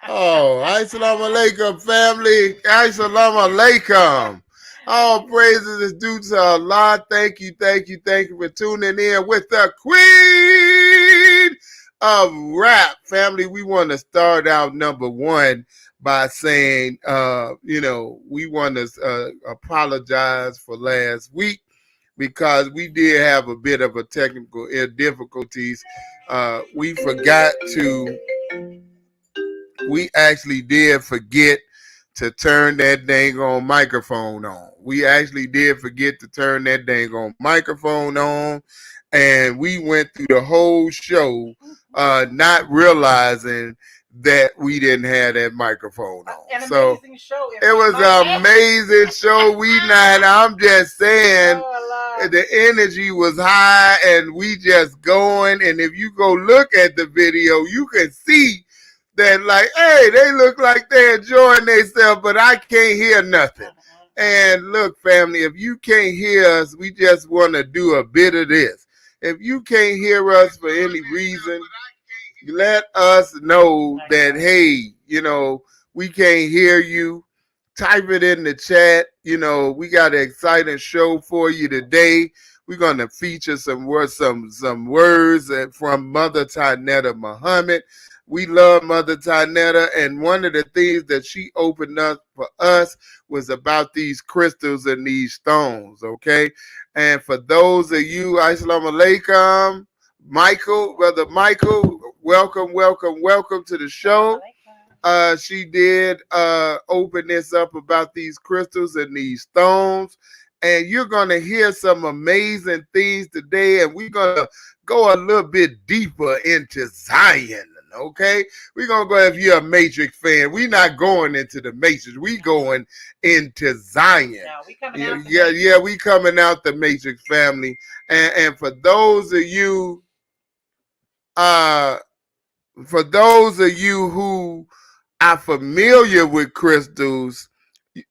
Oh, assalamu alaikum, family. Assalamu alaikum. All praises is due to Allah. Thank you, thank you, thank you for tuning in with the Queen of Rap. Family, we want to start out number one by saying, we want to apologize for last week because we did have a bit of a technical difficulties. We forgot to we actually did forget to turn that dang on microphone on. We actually did forget to turn that dang on microphone on. And we went through the whole show not realizing that we didn't have that microphone on. An amazing show. It was an amazing show. I'm just saying the energy was high and we just going. And if you go look at the video, you can see that like, hey, they look like they're enjoying themselves, but I can't hear nothing. And look, family, if you can't hear us, we just want to do a bit of this. If you can't hear us for any reason, let us know that, hey, we can't hear you. Type it in the chat. We got an exciting show for you today. We're going to feature some words from Mother Tynetta Muhammad. We love Mother Tynetta, and one of the things that she opened up for us was about these crystals and these stones, okay? And for those of you, Assalamu alaikum, Brother Michael, welcome to the show. She did open this up about these crystals and these stones, and you're going to hear some amazing things today, and we're going to go a little bit deeper into Zion. Okay, we're gonna go. If you're a Matrix fan, we're not going into the Matrix. We going into Zion. No, we coming out we coming out the Matrix, family. And for those of you, who are familiar with crystals,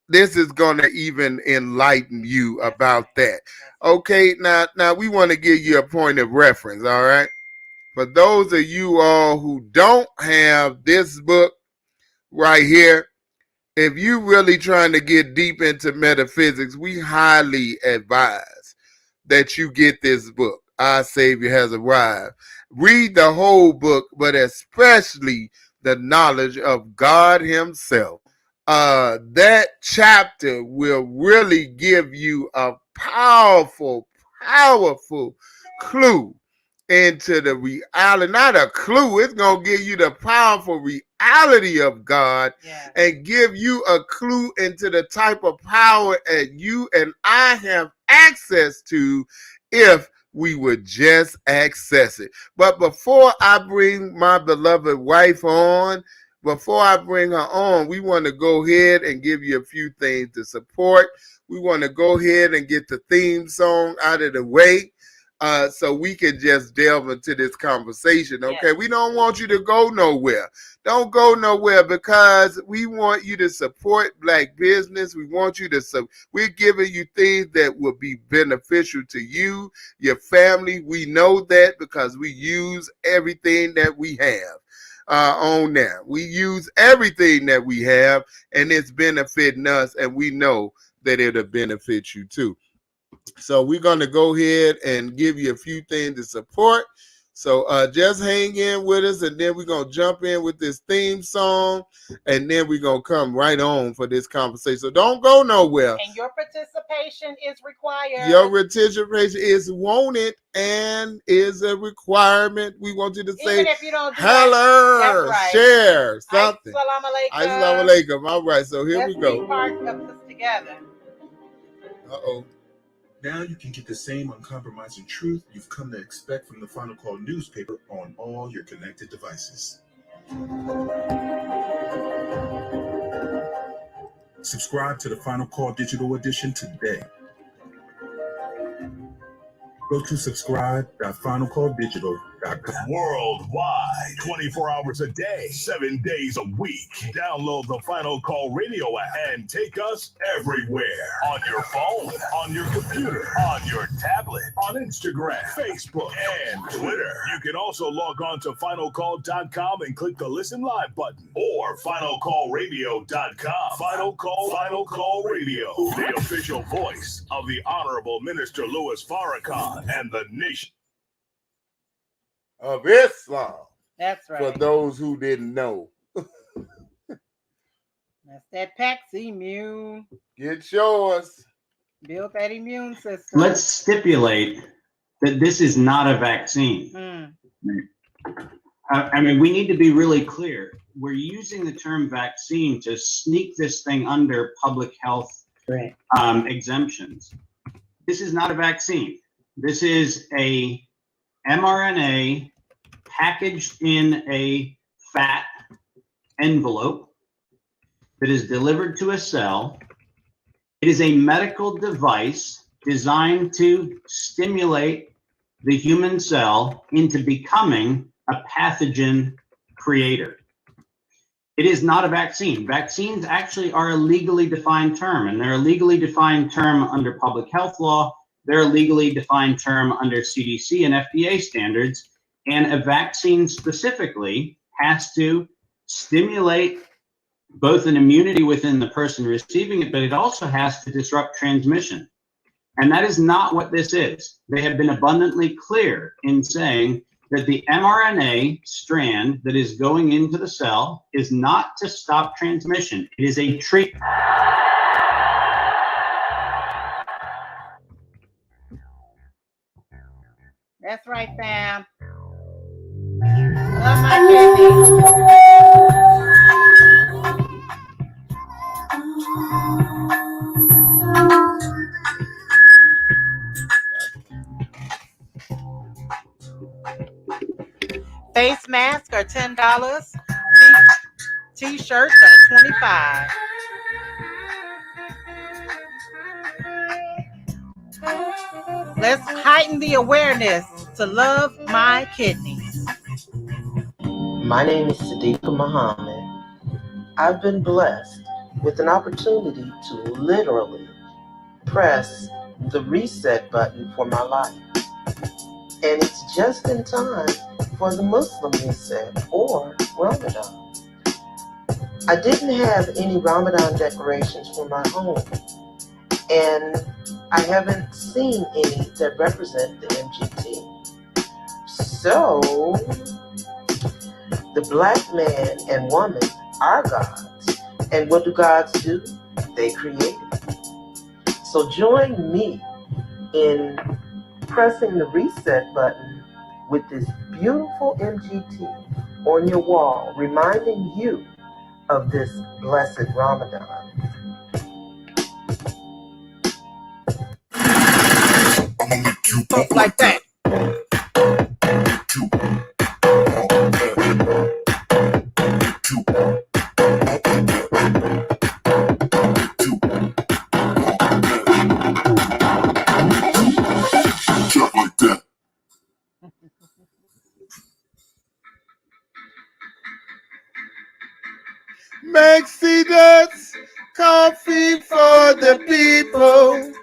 this is gonna even enlighten you about that. Okay, now we want to give you a point of reference. All right. For those of you all who don't have this book right here, if you're really trying to get deep into metaphysics, we highly advise that you get this book, Our Savior Has Arrived. Read the whole book, but especially the knowledge of God Himself. That chapter will really give you a powerful clue into the reality, not a clue. It's going to give you the powerful reality of God and give you a clue into the type of power that you and I have access to if we would just access it. But before I bring my beloved wife on, we want to go ahead and give you a few things to support. We want to go ahead and get the theme song out of the way. So we can just delve into this conversation, okay? Yes. We don't want you to go nowhere. Don't go nowhere because we want you to support Black business. We want you to, we're giving you things that will be beneficial to you, your family. We know that because we use everything that we have on there. We use everything that we have and it's benefiting us, and we know that it'll benefit you too. So we're going to go ahead and give you a few things to support. So just hang in with us, and then we're going to jump in with this theme song, and then we're going to come right on for this conversation. So don't go nowhere. And your participation is required. Your participation is wanted and is a requirement. We want you to say, even if you don't do hello, right. Share something. Assalamu alaikum. All right, so here we go. Let's be part of this together. Uh-oh. Now you can get the same uncompromising truth you've come to expect from the Final Call newspaper on all your connected devices. Subscribe to the Final Call Digital Edition today. Go to subscribe.finalcalldigital.com. Worldwide, 24 hours a day, 7 days a week. Download the Final Call Radio app and take us everywhere. On your phone, on your computer, on your tablet, on Instagram, Facebook, and Twitter. You can also log on to finalcall.com and click the Listen Live button or finalcallradio.com. Final Call Radio, the official voice of the Honorable Minister Louis Farrakhan and the nation of Islam. That's right. For those who didn't know. That's that Paxi immune. Get yours. Build that immune system. Let's stipulate that this is not a vaccine. I mean, we need to be really clear. We're using the term vaccine to sneak this thing under public health exemptions. This is not a vaccine. This is a mRNA packaged in a fat envelope that is delivered to a cell. It is a medical device designed to stimulate the human cell into becoming a pathogen creator. It is not a vaccine. Vaccines actually are a legally defined term, and they're a legally defined term under public health law. They're a legally defined term under CDC and FDA standards, and a vaccine specifically has to stimulate both an immunity within the person receiving it, but it also has to disrupt transmission. And that is not what this is. They have been abundantly clear in saying that the mRNA strand that is going into the cell is not to stop transmission. It is a treatment. That's right, fam. Love my baby. Face masks are $10. T-shirts are $25. Let's heighten the awareness to love my kidneys. My name is Sadiqa Muhammad. I've been blessed with an opportunity to literally press the reset button for my life. And it's just in time for the Muslim reset or Ramadan. I didn't have any Ramadan decorations for my home, and I haven't seen any that represent the MGT. So, the black man and woman are gods. And what do gods do? They create. So join me in pressing the reset button with this beautiful MGT on your wall, reminding you of this blessed Ramadan. Talk like that. Maxi nuts, coffee for the people.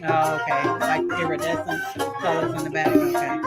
Oh, okay. Like the iridescent colors in the back. Okay.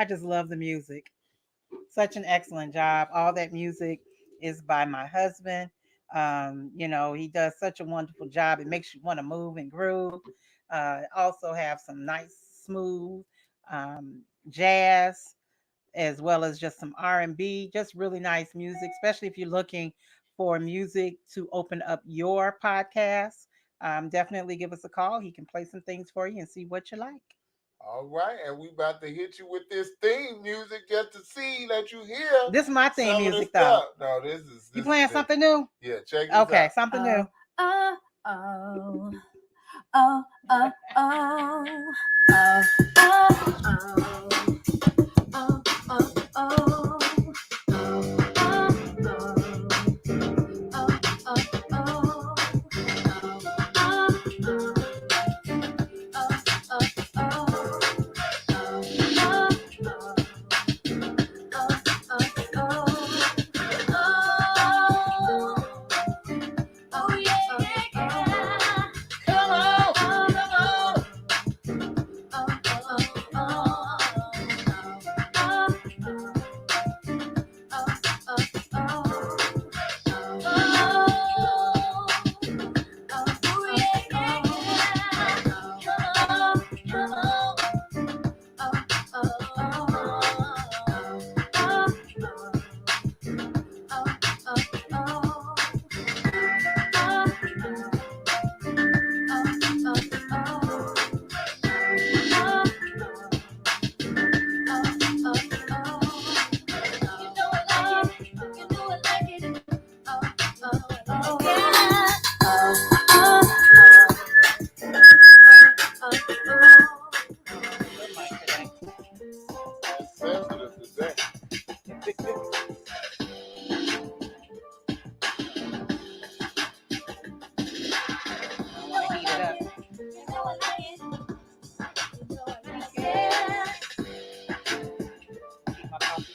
I just love the music. Such an excellent job. All that music is by my husband. He does such a wonderful job. It makes you want to move and groove. Also have some nice, smooth jazz, as well as just some R&B. Just really nice music, especially if you're looking for music to open up your podcast. Definitely give us a call. He can play some things for you and see what you like. All right, and we about to hit you with this theme music just to see that you hear This is my theme some of the music, though. stuff. No, this is You playing is something new? Yeah, check this out. Okay, something new. Oh, oh, oh, oh, oh, oh, oh, oh, oh, oh, oh, yeah, yeah, yeah. Come on, come on. Sensitive today. I want to heat it up. Keep my coffee.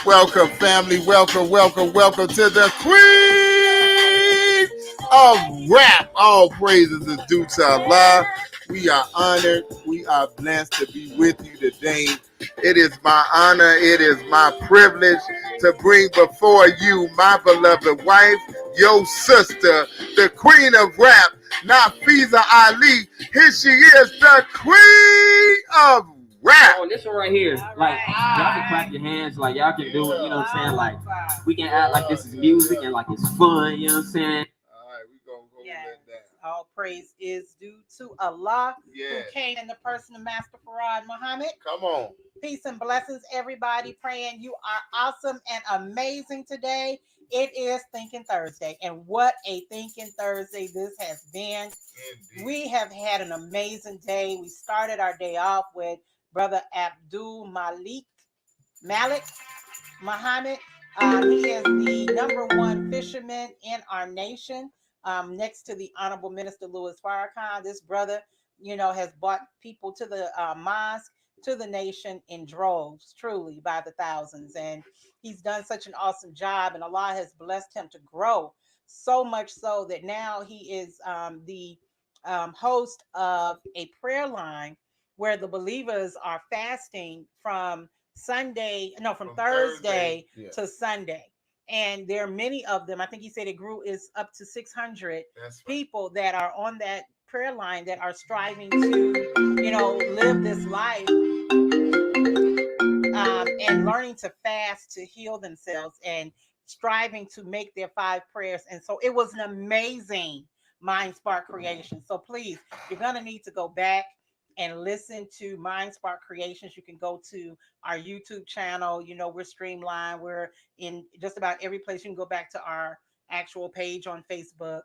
Welcome, family. Welcome, welcome, welcome to the Queen of Rap. All praises is due to Allah. We are honored. We are blessed to be with you today. It is my honor. It is my privilege to bring before you my beloved wife, your sister, the Queen of Rap, Nafiza Ali. Here she is, the Queen of Rap. Oh, this one right here, like y'all can clap your hands, like y'all can do it. You know what I'm saying? Like we can act like this is music and like it's fun. You know what I'm saying? All right, we gonna hold Yes. that down. All praise is due to Allah, Yes. who came in the person of Master Farad Muhammad. Come on. Peace and blessings, everybody. Praying you are awesome and amazing today. It is Thinking Thursday, and what a Thinking Thursday this has been. Indeed. We have had an amazing day. We started our day off with Brother Abdul Malik Muhammad. He is the #1 fisherman in our nation, next to the Honorable Minister Louis Farrakhan. This brother, has brought people to the mosque, to the nation in droves, truly by the thousands. And he's done such an awesome job, and Allah has blessed him to grow so much so that now he is the host of a prayer line where the believers are fasting from from Thursday yeah. to Sunday. And there are many of them. I think he said it is up to 600 That's right. people that are on that prayer line that are striving to, live this life, and learning to fast to heal themselves and striving to make their 5 prayers. And so it was an amazing Mind Spark creation. So please, you're going to need to go back and listen to Mind Spark Creations. You can go to our YouTube channel. We're streamlined. We're in just about every place. You can go back to our actual page on Facebook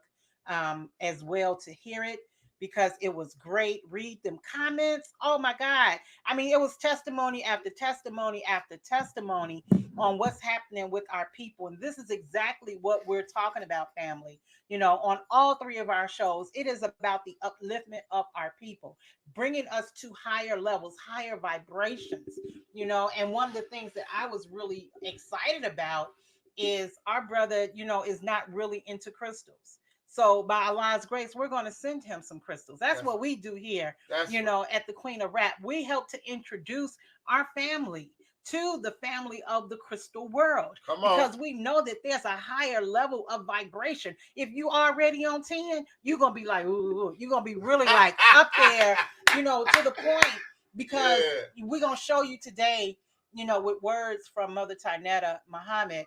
as well to hear it, because it was great. Read them comments. Oh my God. I mean, it was testimony after testimony after testimony on what's happening with our people. And this is exactly what we're talking about, family. On all 3 of our shows, it is about the upliftment of our people, bringing us to higher levels, higher vibrations, and one of the things that I was really excited about is our brother, is not really into crystals. So by Allah's grace, we're going to send him some crystals. That's what we do here, at the Queen of Rap. We help to introduce our family to the family of the crystal world. Come on. Because we know that there's a higher level of vibration. If you already on 10, you're going to be like, ooh, you're going to be really like up there, to the point, because we're going to show you today, with words from Mother Tynetta Muhammad,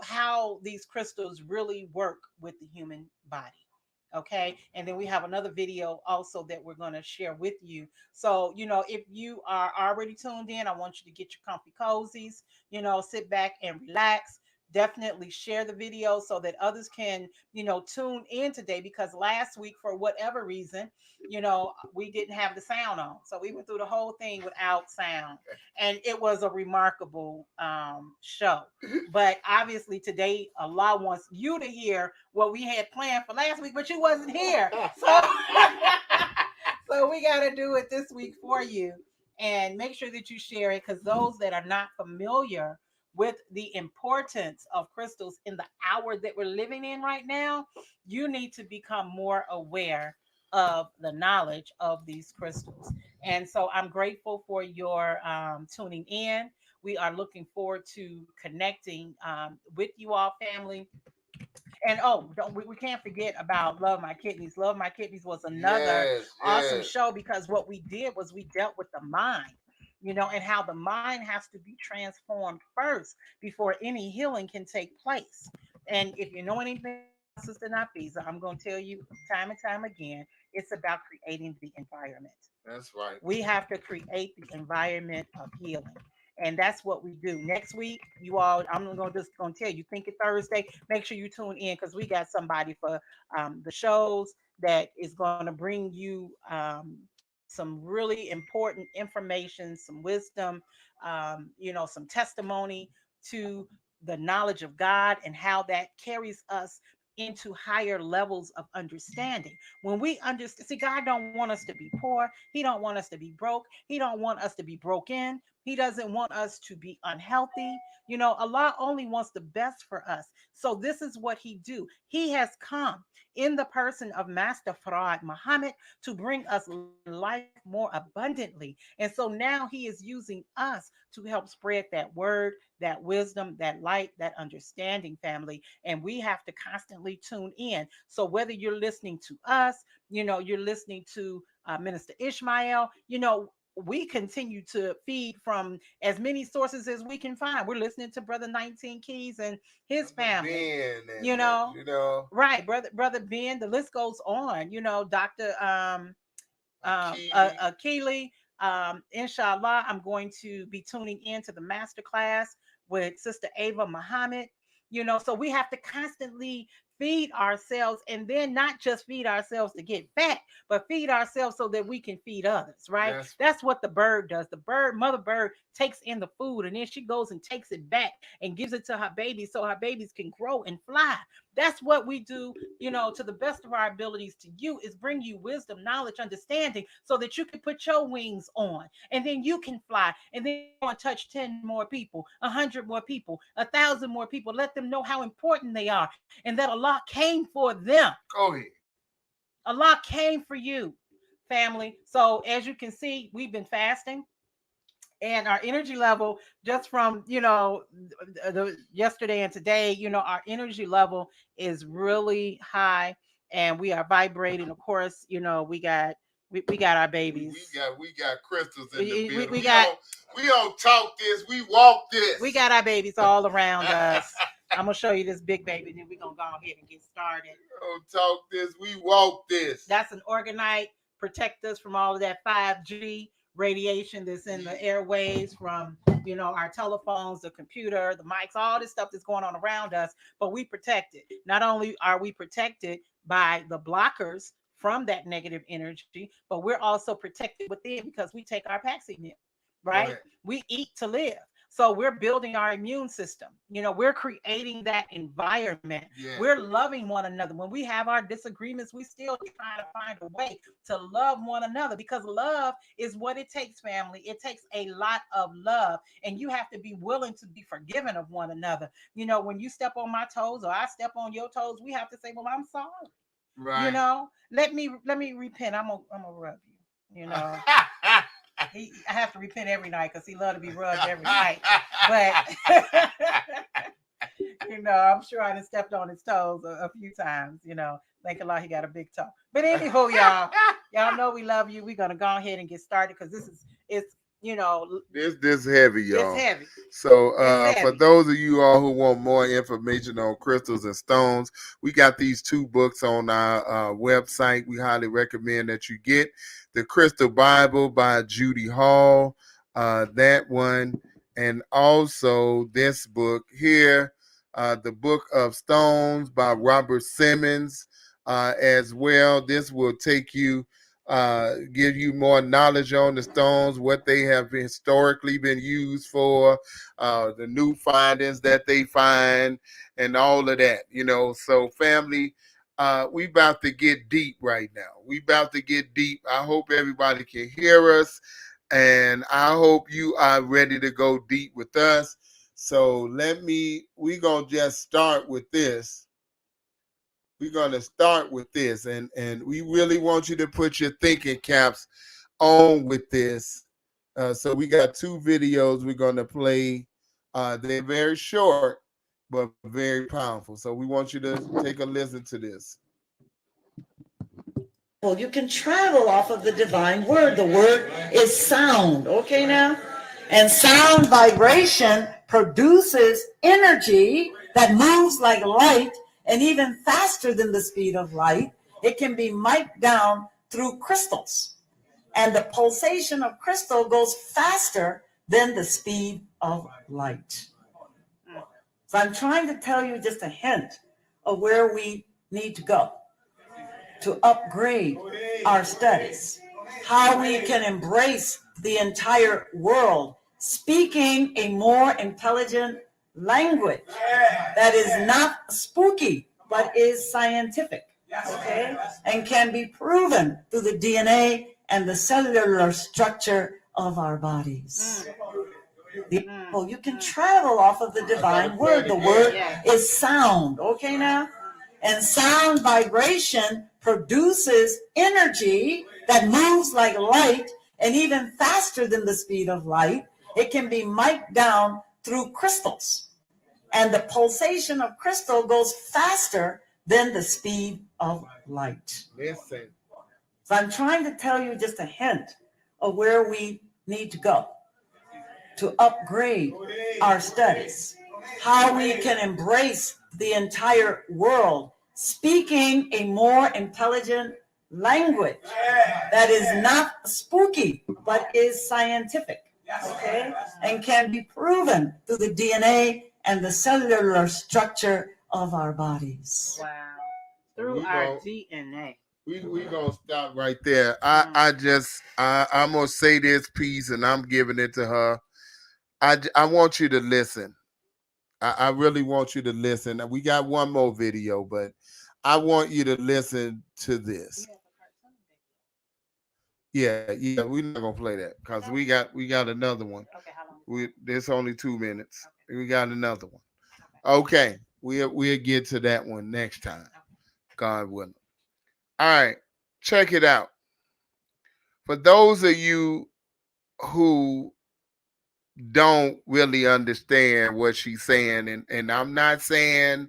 how these crystals really work with the human body. Okay. And then we have another video also that we're going to share with you. So, if you are already tuned in, I want you to get your comfy cozies, sit back and relax. Definitely share the video so that others can, tune in today, because last week, for whatever reason, we didn't have the sound on. So we went through the whole thing without sound. And it was a remarkable show. But obviously today, Allah wants you to hear what we had planned for last week, but you wasn't here. So, so we got to do it this week for you. And make sure that you share it, because those that are not familiar with the importance of crystals in the hour that we're living in right now, you need to become more aware of the knowledge of these crystals. And so I'm grateful for your tuning in. We are looking forward to connecting with you all, family. And we can't forget about Love My Kidneys. Love My Kidneys was another awesome show, because what we did was we dealt with the mind, and how the mind has to be transformed first before any healing can take place. And if you know anything about Sister Nafiza, I'm going to tell you time and time again, it's about creating the environment. That's right. We have to create the environment of healing. And that's what we do. Next week, you all, I'm gonna tell you, Think It Thursday. Make sure you tune in, because we got somebody for the shows that is going to bring you some really important information, some wisdom, some testimony to the knowledge of God, and how that carries us into higher levels of understanding. When we understand, see, God don't want us to be poor. He don't want us to be broke. He don't want us to be broken. He doesn't want us to be unhealthy. Allah only wants the best for us. So this is what he do. He has come in the person of Master Farad Muhammad to bring us life more abundantly. And so now he is using us to help spread that word, that wisdom, that light, that understanding, family. And we have to constantly tune in. So whether you're listening to us, you're listening to Minister Ishmael, we continue to feed from as many sources as we can find. We're listening to Brother 19 Keys and his family. Right, brother Ben. The list goes on. Dr. Keely. Inshallah, I'm going to be tuning into the master class with Sister Ava Muhammad. So we have to constantly feed ourselves, and then not just feed ourselves to get fat, but feed ourselves so that we can feed others, right? That's what the bird does. The mother bird takes in the food, and then she goes and takes it back and gives it to her babies so her babies can grow and fly. That's what we do, to the best of our abilities to you, is bring you wisdom, knowledge, understanding, so that you can put your wings on, and then you can fly, and then you want to touch 10 more people, 100 more people, 1,000 more people. Let them know how important they are, and that Allah came for them. Go ahead. Allah came for you, family. So as you can see, we've been fasting, and our energy level, just from the yesterday and today, our energy level is really high, and we are vibrating. Of course, we got our babies. We got crystals in the building. We don't talk this, we walk this. We got our babies all around us. I'm gonna show you this big baby, then we're gonna go ahead and get started. We don't talk this, we walk this. That's an orgonite. Protect us from all of that 5G radiation that's in the airwaves from our telephones, the computer, the mics, all this stuff that's going on around us. But we protect it. Not only are we protected by the blockers from that negative energy, but we're also protected within, because we take our Paxi meal, right? We eat to live. So we're building our immune system. We're creating that environment. Yeah. We're loving one another. When we have our disagreements, we still try to find a way to love one another, because love is what it takes, family. It takes a lot of love, and you have to be willing to be forgiven of one another. When you step on my toes or I step on your toes, we have to say, well, I'm sorry. Right. Let me repent. I'm gonna rub you. I have to repent every night because he loved to be rubbed every night. But I'm sure I done stepped on his toes a few times. Thank Allah he got a big toe. But anywho, y'all know we love you. We're gonna go ahead and get started because it's this heavy, y'all. It's heavy. So It's for heavy. those of you all who want more information on crystals and stones, we got these 2 books on our website. We highly recommend that you get the Crystal Bible by Judy Hall, that one, and also this book here, the Book of Stones by Robert Simmons, as well. This will take you give you more knowledge on the stones, what they have historically been used for, the new findings that they find, and all of that. So family, we about to get deep right now. We about to get deep. I hope everybody can hear us, and I hope you are ready to go deep with us. So we're gonna just start with this. We're going to start with this, and we really want you to put your thinking caps on with this. So we got 2 videos we're going to play. They're very short, but very powerful. So we want you to take a listen to this. Well, you can travel off of the divine word. The word is sound, okay now? And sound vibration produces energy that moves like light, and even faster than the speed of light. It can be mic'd down through crystals. And the pulsation of crystal goes faster than the speed of light. So I'm trying to tell you just a hint of where we need to go to upgrade our studies, how we can embrace the entire world, speaking a more intelligent language that is not spooky, but is scientific, okay? And can be proven through the DNA and the cellular structure of our bodies. You can travel off of the divine word. The word is sound, okay now? And sound vibration produces energy that moves like light, and even faster than the speed of light. It can be mic'd down through crystals. And the pulsation of crystal goes faster than the speed of light. Listen. So I'm trying to tell you just a hint of where we need to go to upgrade our studies, how we can embrace the entire world, speaking a more intelligent language that is not spooky, but is scientific, okay? And can be proven through the DNA and the cellular structure of our bodies. Wow. Through our DNA. We're going to stop right there. I'm going to say this piece, and I'm giving it to her. I want you to listen. I really want you to listen. We got one more video, but I want you to listen to this. Yeah, we're not gonna play that because we got another one. Okay, how long? There's only 2 minutes. We got another one. Okay, we'll get to that one next time, God willing. All right, check it out. For those of you who don't really understand what she's saying, and I'm not saying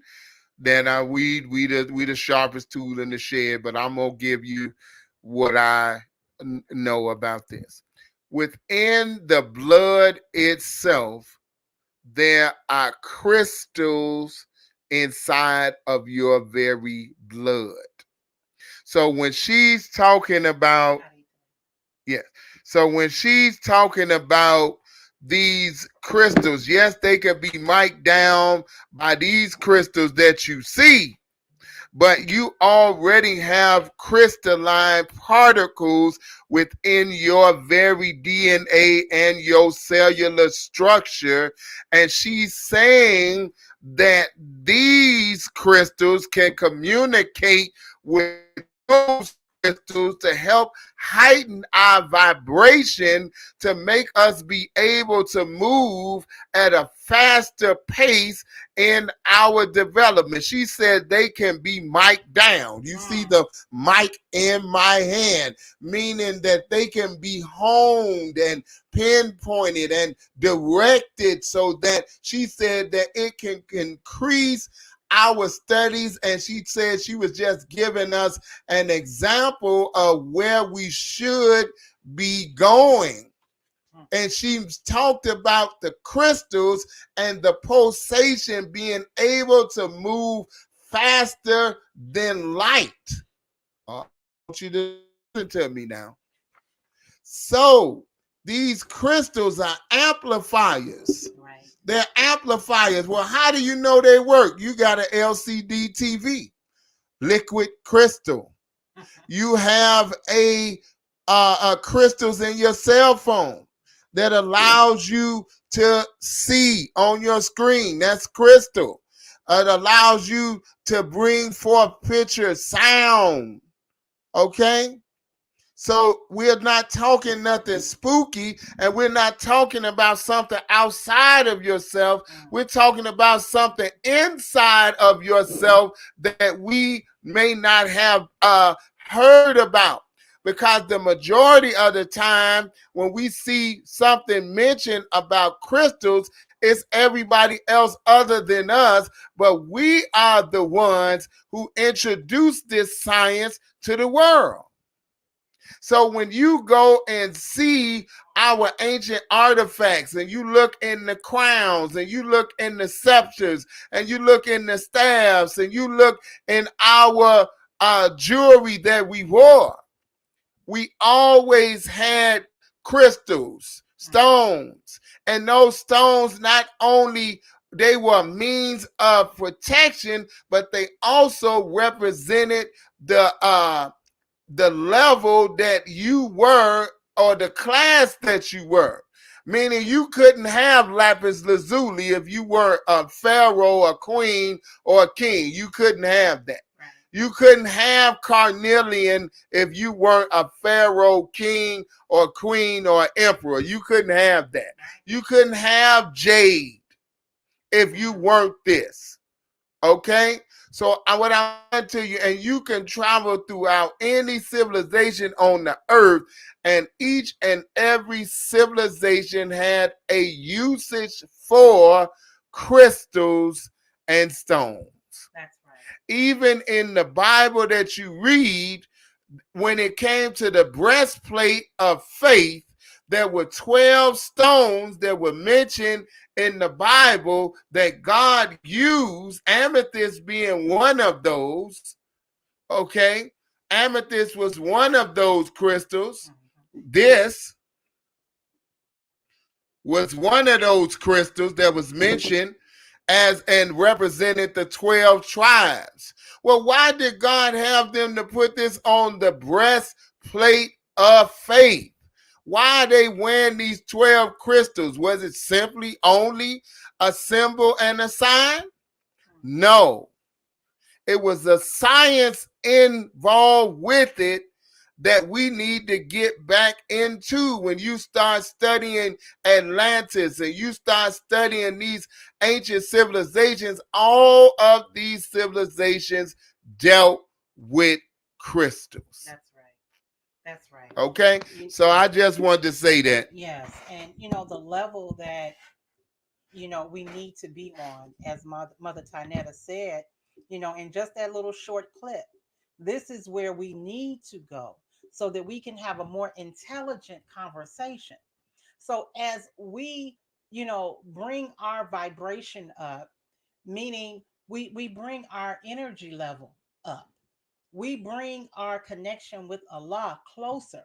that we the sharpest tool in the shed, but I'm gonna give you what I know about this. Within the blood itself, there are crystals inside of your very blood. So when she's talking about, these crystals, yes, they could be mic'd down by these crystals that you see, but you already have crystalline particles within your very DNA and your cellular structure. And she's saying that these crystals can communicate with those crystals to help heighten our vibration to make us be able to move at a faster pace in our development. She said they can be mic'd down. You see the mic in my hand, meaning that they can be honed and pinpointed and directed, so that she said that it can increase our studies. And she said she was just giving us an example of where we should be going. And she talked about the crystals and the pulsation being able to move faster than light. I want you to listen to me now. So these crystals are amplifiers. Right. They're amplifiers. Well, how do you know they work? You got an LCD TV, liquid crystal. You have a crystals in your cell phone that allows you to see on your screen. That's crystal. It allows you to bring forth picture, sound. Okay? So we're not talking nothing spooky, and we're not talking about something outside of yourself. We're talking about something inside of yourself that we may not have heard about. Because the majority of the time when we see something mentioned about crystals, it's everybody else other than us, but we are the ones who introduced this science to the world. So when you go and see our ancient artifacts, and you look in the crowns, and you look in the scepters, and you look in the staffs, and you look in our jewelry that we wore, we always had crystals, stones. And those stones, not only they were a means of protection, but they also represented the level that you were, or the class that you were. Meaning you couldn't have lapis lazuli if you were a pharaoh, a queen, or a king. You couldn't have that. You couldn't have carnelian if you weren't a pharaoh, king, or queen, or emperor. You couldn't have that. You couldn't have jade if you weren't this. Okay? So what I want to you, and you can travel throughout any civilization on the earth, and each and every civilization had a usage for crystals and stones. That's right. Even in the Bible that you read, when it came to the breastplate of faith, there were 12 stones that were mentioned in the Bible that God used, amethyst being one of those. Okay? Amethyst was one of those crystals. This was one of those crystals that was mentioned as and represented the 12 tribes. Well, why did God have them to put this on the breastplate of faith? Why are they wearing these 12 crystals? Was it simply only a symbol and a sign? No. It was a science involved with it that we need to get back into. When you start studying Atlantis and you start studying these ancient civilizations, all of these civilizations dealt with crystals. That's right. That's right. Okay? So I just wanted to say that. Yes. And, the level that, we need to be on, as Mother Tynetta said, in just that little short clip, this is where we need to go so that we can have a more intelligent conversation. So as we, bring our vibration up, meaning we bring our energy level up, we bring our connection with Allah closer.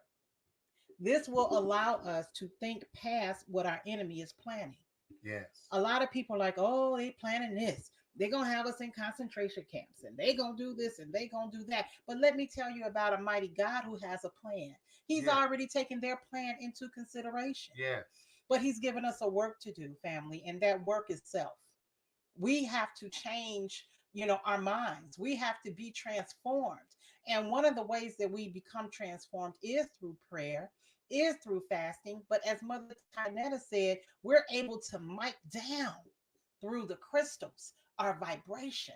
This will allow us to think past what our enemy is planning. Yes. A lot of people are like, oh, they planning this, They're going to have us in concentration camps and they're going to do this and they're going to do that. But let me tell you about a mighty God who has a plan. He's already taken their plan into consideration. Yes. But he's given us a work to do, family, and that work is self. We have to change, our minds. We have to be transformed. And one of the ways that we become transformed is through prayer, is through fasting. But as Mother Tynetta said, we're able to mic down through the crystals our vibration,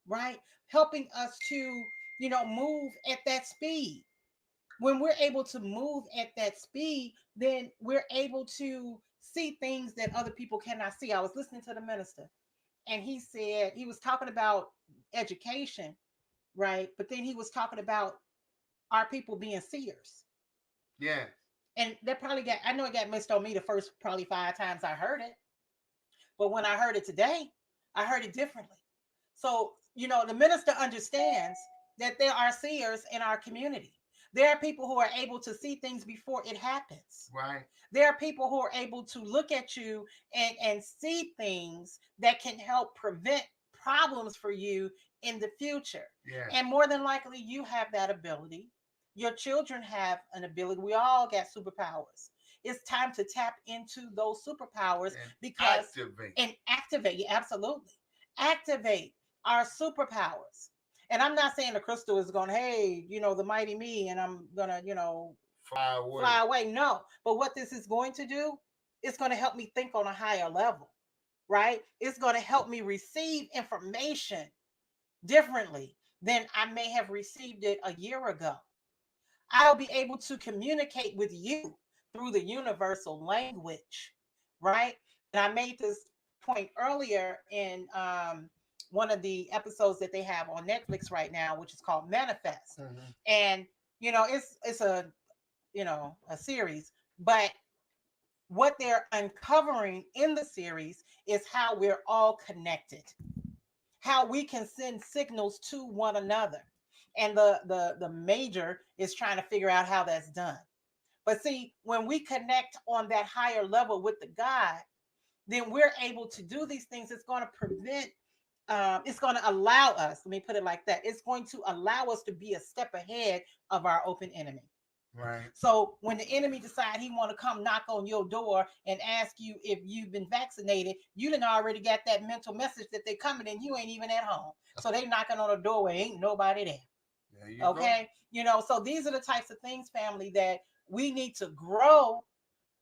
right? Helping us to, move at that speed. When we're able to move at that speed, then we're able to see things that other people cannot see. I was listening to the minister, and he said he was talking about education, right? But then he was talking about our people being seers. Yeah. And that probably I know it got missed on me the first probably 5 times I heard it. But when I heard it today, I heard it differently. So, the minister understands that there are seers in our community. There are people who are able to see things before it happens. Right. There are people who are able to look at you and see things that can help prevent problems for you in the future. Yeah. And more than likely, you have that ability. Your children have an ability. We all got superpowers. It's time to tap into those superpowers because activate. Absolutely. Activate our superpowers. And I'm not saying the crystal is going, hey, the mighty me, and I'm gonna, fly away. No. But what this is going to do, it's going to help me think on a higher level, right? It's going to help me receive information differently than I may have received it a year ago. I'll be able to communicate with you through the universal language, right? And I made this point earlier in one of the episodes that they have on Netflix right now, which is called Manifest. Mm-hmm. And it's a a series, but what they're uncovering in the series is how we're all connected, how we can send signals to one another. And the major is trying to figure out how that's done. But see, when we connect on that higher level with the God, then we're able to do these things. It's going to prevent, it's going to allow us, let me put it like that, it's going to allow us to be a step ahead of our open enemy. Right. So when the enemy decide he want to come knock on your door and ask you if you've been vaccinated, you done already got that mental message that they're coming and you ain't even at home. So they knocking on the doorway, ain't nobody there. Okay. So these are the types of things, family, that we need to grow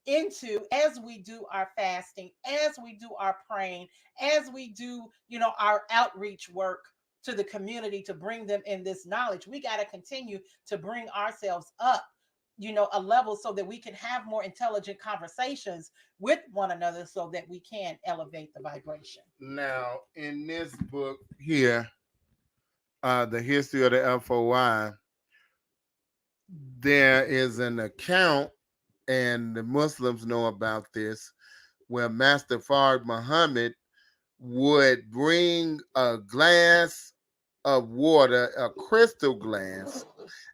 into as we do our fasting, as we do our praying, as we do, our outreach work to the community to bring them in this knowledge. We got to continue to bring ourselves up, a level so that we can have more intelligent conversations with one another so that we can elevate the vibration. Now, in this book here, The History of the FOI, there is an account, and the Muslims know about this, where Master Fard Muhammad would bring a glass of water, a crystal glass,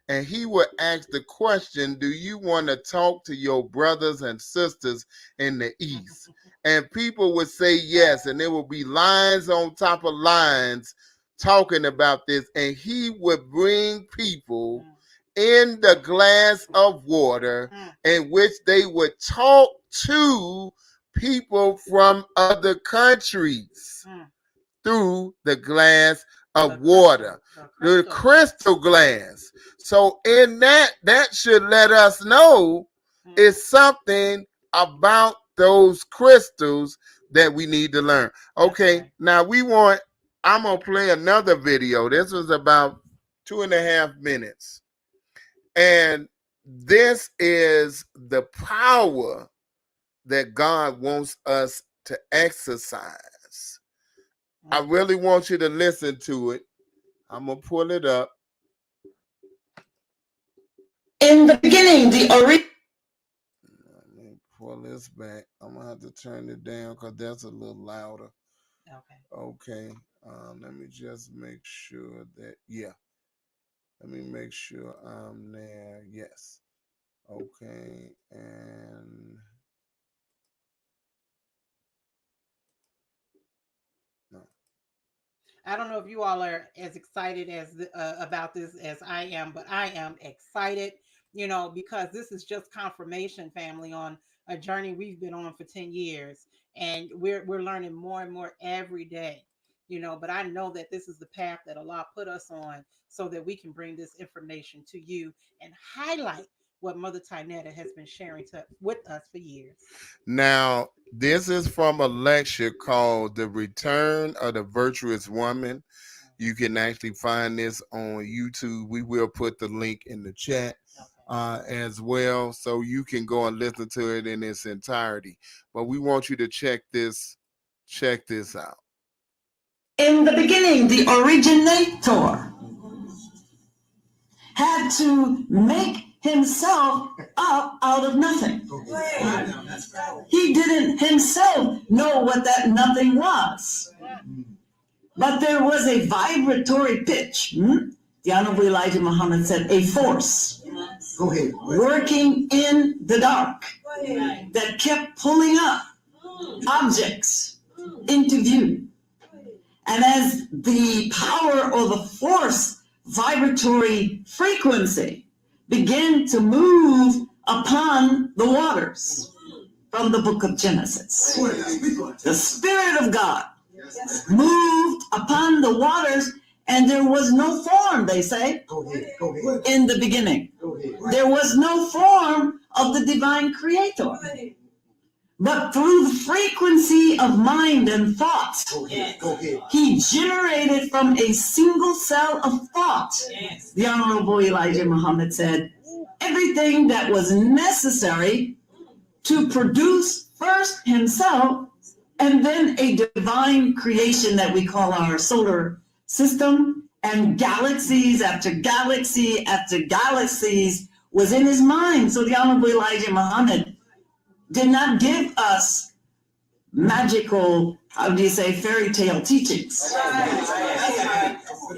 and he would ask the question, do you want to talk to your brothers and sisters in the East? And people would say yes, and there would be lines on top of lines talking about this, and he would bring people in the glass of water in which they would talk to people from other countries through the glass of water, the crystal glass. So in that should let us know it's something about those crystals that we need to learn. Okay, now I'm going to play another video. This was about 2.5 minutes. And this is the power that God wants us to exercise. I really want you to listen to it. I'm going to pull it up. In the beginning, Let me pull this back. I'm going to have to turn it down because that's a little louder. Okay. Let me just make sure that, let me make sure I'm there. Yes. Okay. And no. I don't know if you all are as excited as about this as I am, but I am excited, because this is just confirmation, family, on a journey we've been on for 10 years, and we're learning more and more every day. But I know that this is the path that Allah put us on so that we can bring this information to you and highlight what Mother Tynetta has been sharing with us for years. Now, this is from a lecture called The Return of the Virtuous Woman. You can actually find this on YouTube. We will put the link in the chat as well, so you can go and listen to it in its entirety. But we want you to check this out. In the beginning, the originator had to make himself up out of nothing. He didn't himself know what that nothing was. But there was a vibratory pitch. The Honorable Elijah Muhammad said, a force working in the dark that kept pulling up objects into view. And as the power or the force vibratory frequency began to move upon the waters from the book of Genesis, the Spirit of God moved upon the waters, and there was no form, they say, in the beginning. There was no form of the divine creator. But through the frequency of mind and thought, he generated from a single cell of thought. The Honorable Elijah Muhammad said, everything that was necessary to produce first himself and then a divine creation that we call our solar system, and galaxies after galaxy after galaxies was in his mind. So the Honorable Elijah Muhammad did not give us magical, fairy tale teachings.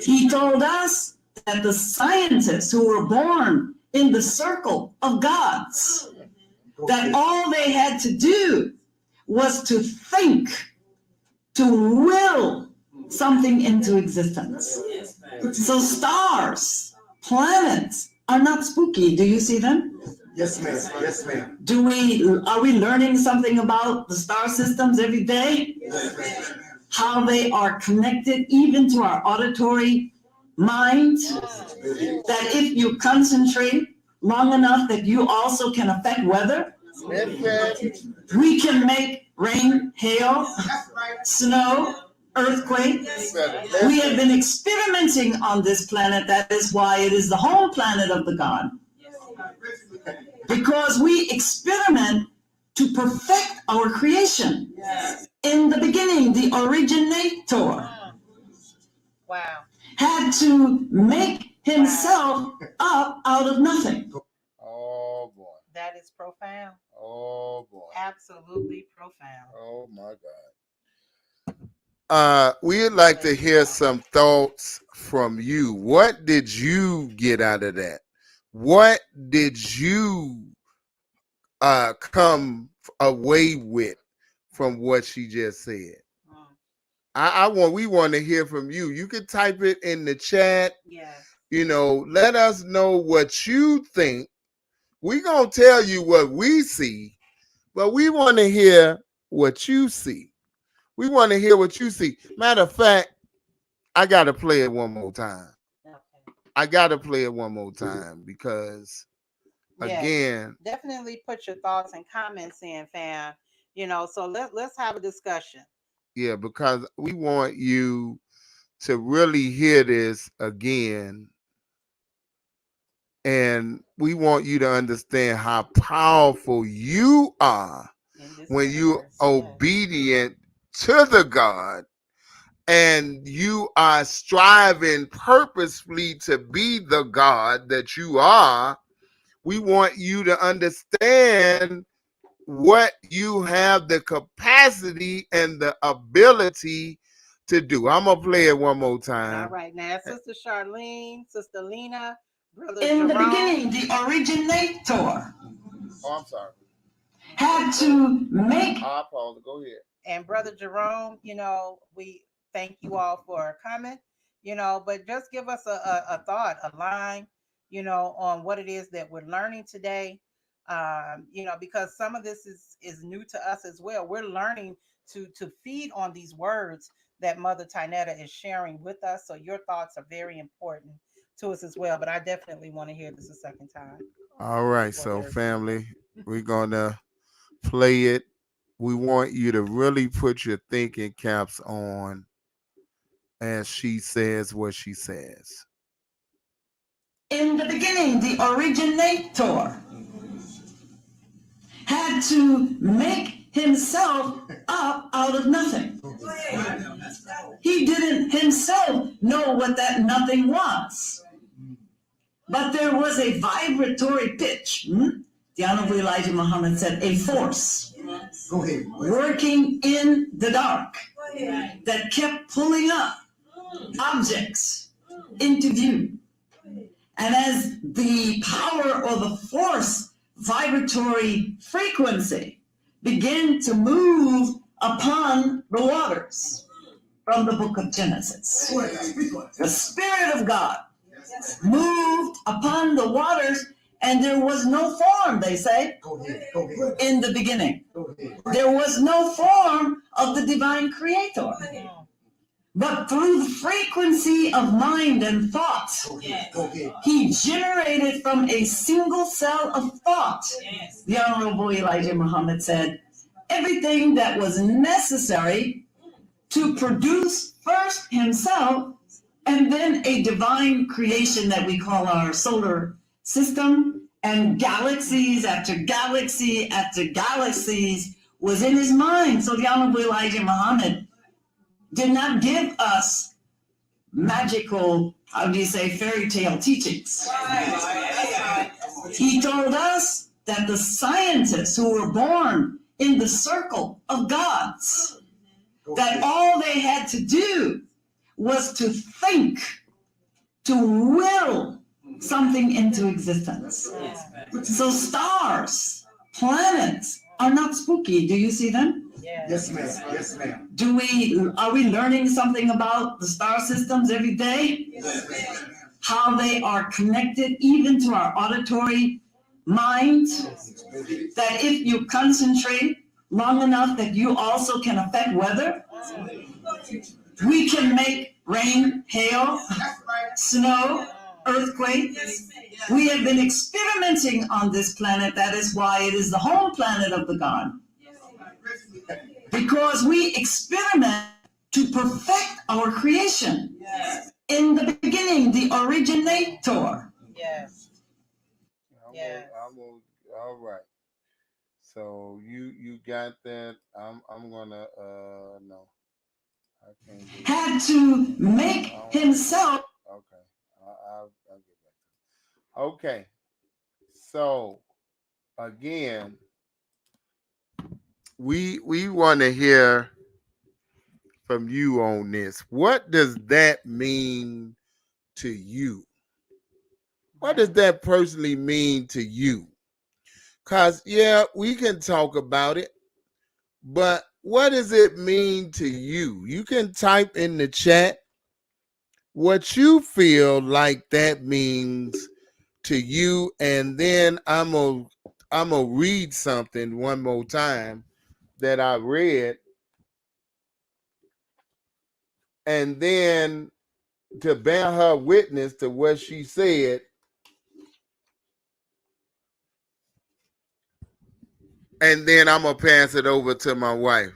He told us that the scientists who were born in the circle of gods, that all they had to do was to think, to will something into existence. So stars, planets are not spooky. Do you see them? Yes, ma'am. Yes, ma'am. Are we learning something about the star systems every day? Yes, ma'am. How they are connected even to our auditory mind? That if you concentrate long enough that you also can affect weather? We can make rain, hail, snow, earthquake. We have been experimenting on this planet. That is why it is the home planet of the God. Because we experiment to perfect our creation. In the beginning, the originator had to make himself up out of nothing. Oh boy. That is profound. Oh boy. Absolutely profound. Oh my God. We'd like to hear some thoughts from you. What did you get out of that? What did you come away with from what she just said? We want to hear from you. You can type it in the chat. Yes. Let us know what you think. We're going to tell you what we see, but we want to hear what you see. We want to hear what you see. Matter of fact, I got to play it one more time. I got to play it one more time because, again. Definitely put your thoughts and comments in, fam. So let's have a discussion. Yeah, because we want you to really hear this again. And we want you to understand how powerful you are when you're obedient to the God and you are striving purposefully to be the God that you are. We want you to understand what you have the capacity and the ability to do. I'm going to play it one more time. All right. Now, Sister Charlene, Sister Lena, Brother In Jerome. the beginning, the originator I'm sorry. had to make. I'll pause. Go ahead. And Brother Jerome, we thank you all for coming. But just give us a thought, a line, on what it is that we're learning today. Because some of this is new to us as well. We're learning to feed on these words that Mother Tynetta is sharing with us. So your thoughts are very important to us as well. But I definitely want to hear this a second time. All right, so family, we're gonna play it. We want you to really put your thinking caps on as she says what she says. In the beginning, the originator had to make himself up out of nothing. He didn't himself know what that nothing was. But there was a vibratory pitch. The Honorable Elijah Muhammad said, a force working in the dark that kept pulling up objects into view. And as the power or the force vibratory frequency began to move upon the waters from the book of Genesis, the Spirit of God moved upon the waters, and there was no form, they say, in the beginning. There was no form of the divine creator. But through the frequency of mind and thought, he generated from a single cell of thought. The Honorable Elijah Muhammad said, everything that was necessary to produce first himself and then a divine creation that we call our solar system, and galaxies after galaxy after galaxies was in his mind. So the Honorable Elijah Muhammad did not give us magical, fairy tale teachings. He told us that the scientists who were born in the circle of gods, that all they had to do was to think, to will something into existence. So stars, planets are not spooky. Do you see them? Yes, ma'am. Yes, ma'am. Are we learning something about the star systems every day? Yes, ma'am. How they are connected even to our auditory mind? That if you concentrate long enough that you also can affect weather? We can make rain, hail, snow, earthquake. We have been experimenting on this planet. That is why it is the home planet of the God. Because we experiment to perfect our creation. In the beginning, the originator. Yes. All right. So you got that. I'm gonna no. I can't do it. Had to make himself. Okay. I'll get back to it. Okay. So again, we want to hear from you on this. What does that mean to you? What does that personally mean to you? Because, yeah, we can talk about it, but what does it mean to you? You can type in the chat what you feel like that means to you, and then I'm gonna read something one more time that I read, and then to bear her witness to what she said, and then I'm gonna pass it over to my wife.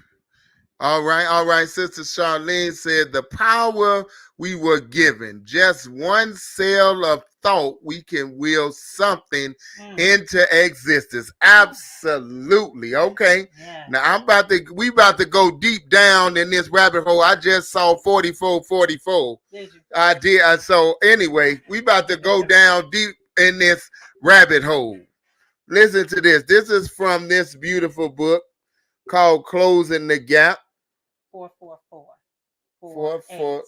All right. Sister Charlene said the power we were given, just one cell of thought, we can will something into existence. Absolutely. Okay. Yeah. Now we about to go deep down in this rabbit hole. I just saw 4444. Did you? I did. So anyway, we about to go down deep in this rabbit hole. Listen to this. This is from this beautiful book called Closing the Gap. 444. 44.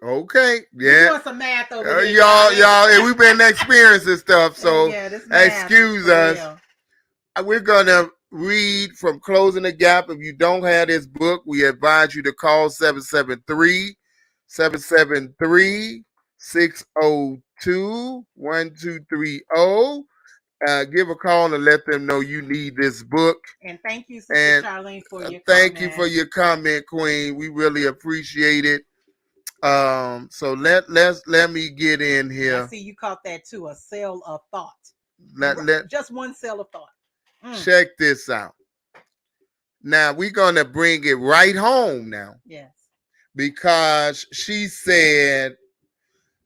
Okay, yeah. We're doing some math over there. Y'all, and we've been experiencing stuff, so yeah, this math excuse us. real. We're gonna read from Closing the Gap. If you don't have this book, we advise you to call 773-773-602-1230. Give a call and let them know you need this book. And thank you, Sister And Charlene, for your thank you for comment. your comment, Queen. We really appreciate it. So let me get in I here. see you caught that too, a cell of thought. Let Just one cell of thought. check this out. Now we're gonna bring it right home now. Yes. Because she said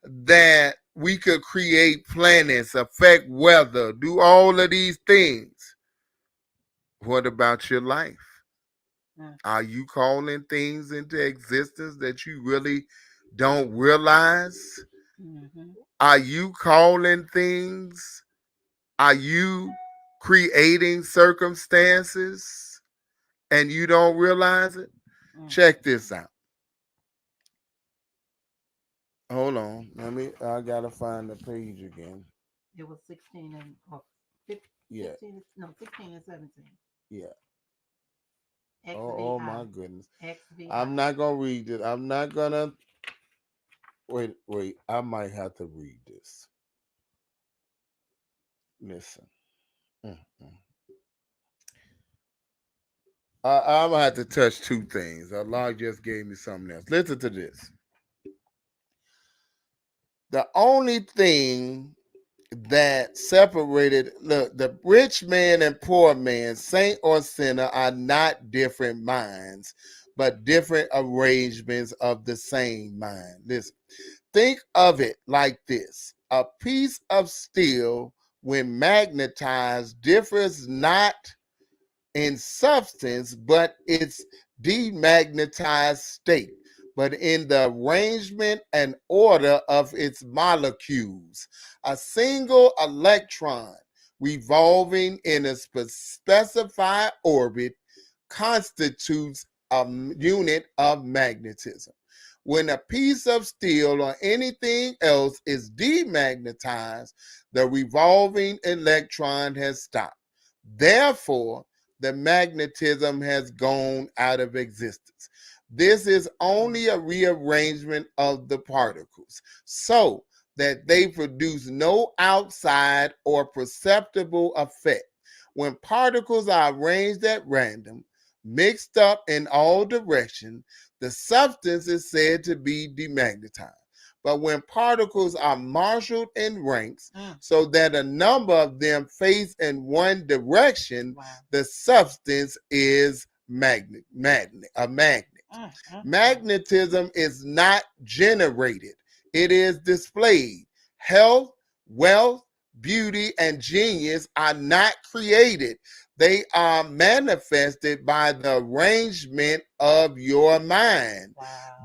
that we could create planets, affect weather, do all of these things. What about your life? Are you calling things into existence that you really don't realize? Are you calling things? Are you creating circumstances and you don't realize it? Check this out. Hold on. I gotta find the page again. It was 16 and 15, no, 16 and 17. Yeah. XVI. Oh my goodness. XVI. I'm not gonna read it. I'm not gonna wait. I might have to read this. Listen. I'm gonna have to touch two things. Allah just gave me something else. Listen to this. The only thing that separated the rich man and poor man, saint or sinner, are not different minds, but different arrangements of the same mind. Listen, think of it like this: a piece of steel, when magnetized, differs not in substance, but its demagnetized state, but in the arrangement and order of its molecules. A single electron revolving in a specified orbit constitutes a unit of magnetism. When a piece of steel or anything else is demagnetized, the revolving electron has stopped. Therefore, the magnetism has gone out of existence. This is only a rearrangement of the particles so that they produce no outside or perceptible effect. When particles are arranged at random, mixed up in all directions, the substance is said to be demagnetized. But when particles are marshaled in ranks so that a number of them face in one direction, the substance is a magnet. Magnetism is not generated, it is displayed. Health, wealth, beauty, and genius are not created. They are manifested by the arrangement of your mind.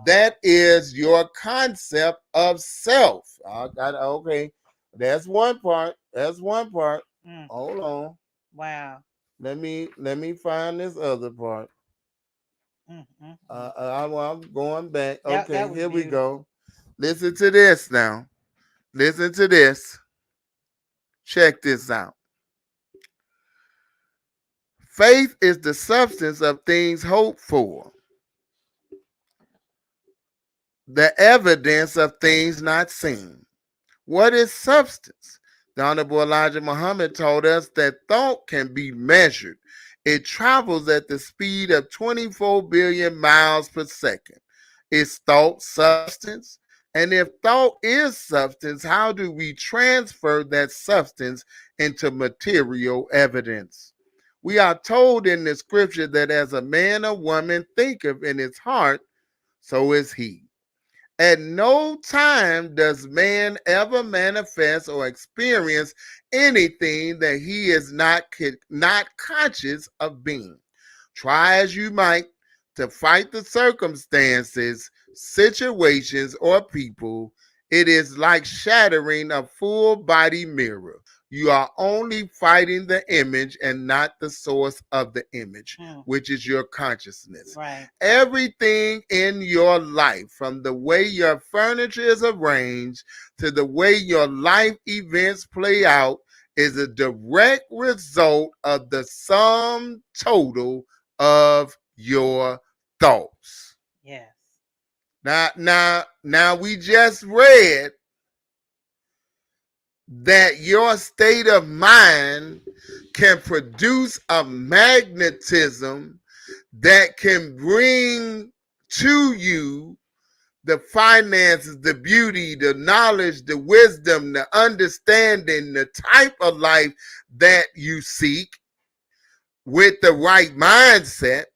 That is your concept of self. Okay, that's one part. Hold on. Wow. Let me find this other part. I'm going back. Okay, that here we beautiful. go. Listen to this now. Listen to this. Check this out. Faith is the substance of things hoped for, the evidence of things not seen. What is substance? The Honorable Elijah Muhammad told us that thought can be measured. It travels at the speed of 24 billion miles per second. Is thought substance? And if thought is substance, how do we transfer that substance into material evidence? We are told in the scripture that as a man or woman thinketh in his heart, so is he. At no time does man ever manifest or experience anything that he is not conscious of being. Try as you might to fight the circumstances, situations, or people, it is like shattering a full body mirror. You are only fighting the image and not the source of the image, which is your consciousness. Right. Everything in your life, from the way your furniture is arranged to the way your life events play out, is a direct result of the sum total of your thoughts. Yes. Now we just read that your state of mind can produce a magnetism that can bring to you the finances, the beauty, the knowledge, the wisdom, the understanding, the type of life that you seek with the right mindset.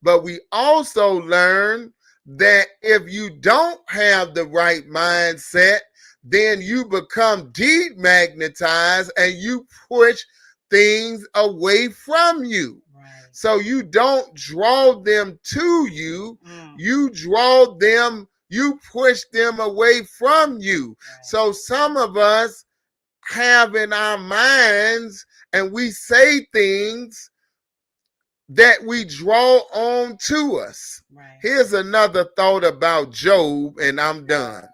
But we also learn that if you don't have the right mindset, then you become demagnetized and you push things away from you. Right. So you don't draw them to you, you draw them, you push them away from you. Right. So some of us have in our minds and we say things that we draw on to us. Right. Here's another thought about Job, and I'm done.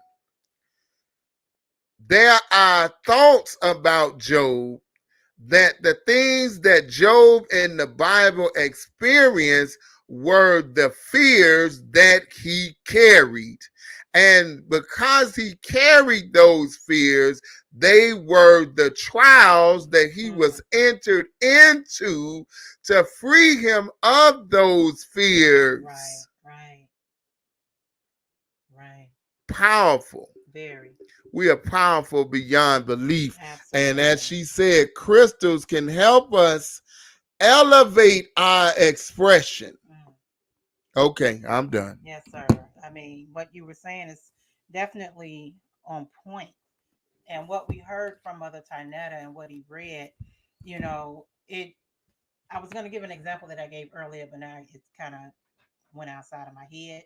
There are thoughts about Job that the things that Job in the Bible experienced were the fears that he carried. And because he carried those fears, they were the trials that he was entered into to free him of those fears. Right. Powerful. Very. We are powerful beyond belief. Absolutely. And as she said, crystals can help us elevate our expression. Okay, I'm done. Yes, sir. I mean, what you were saying is definitely on point. And what we heard from Mother Tynetta and what he read, you know, I was going to give an example that I gave earlier, but now it's kind of went outside of my head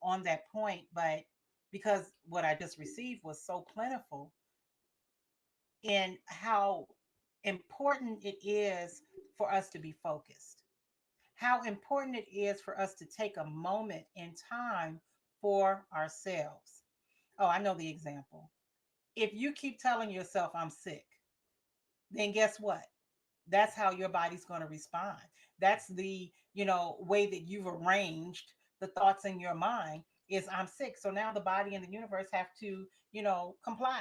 on that point. But because what I just received was so plentiful in how important it is for us to be focused, how important it is for us to take a moment in time for ourselves. Oh, I know the example. If you keep telling yourself, I'm sick, then guess what? That's how your body's going to respond. That's the, way that you've arranged the thoughts in your mind is I'm sick. So now the body and the universe have to, comply.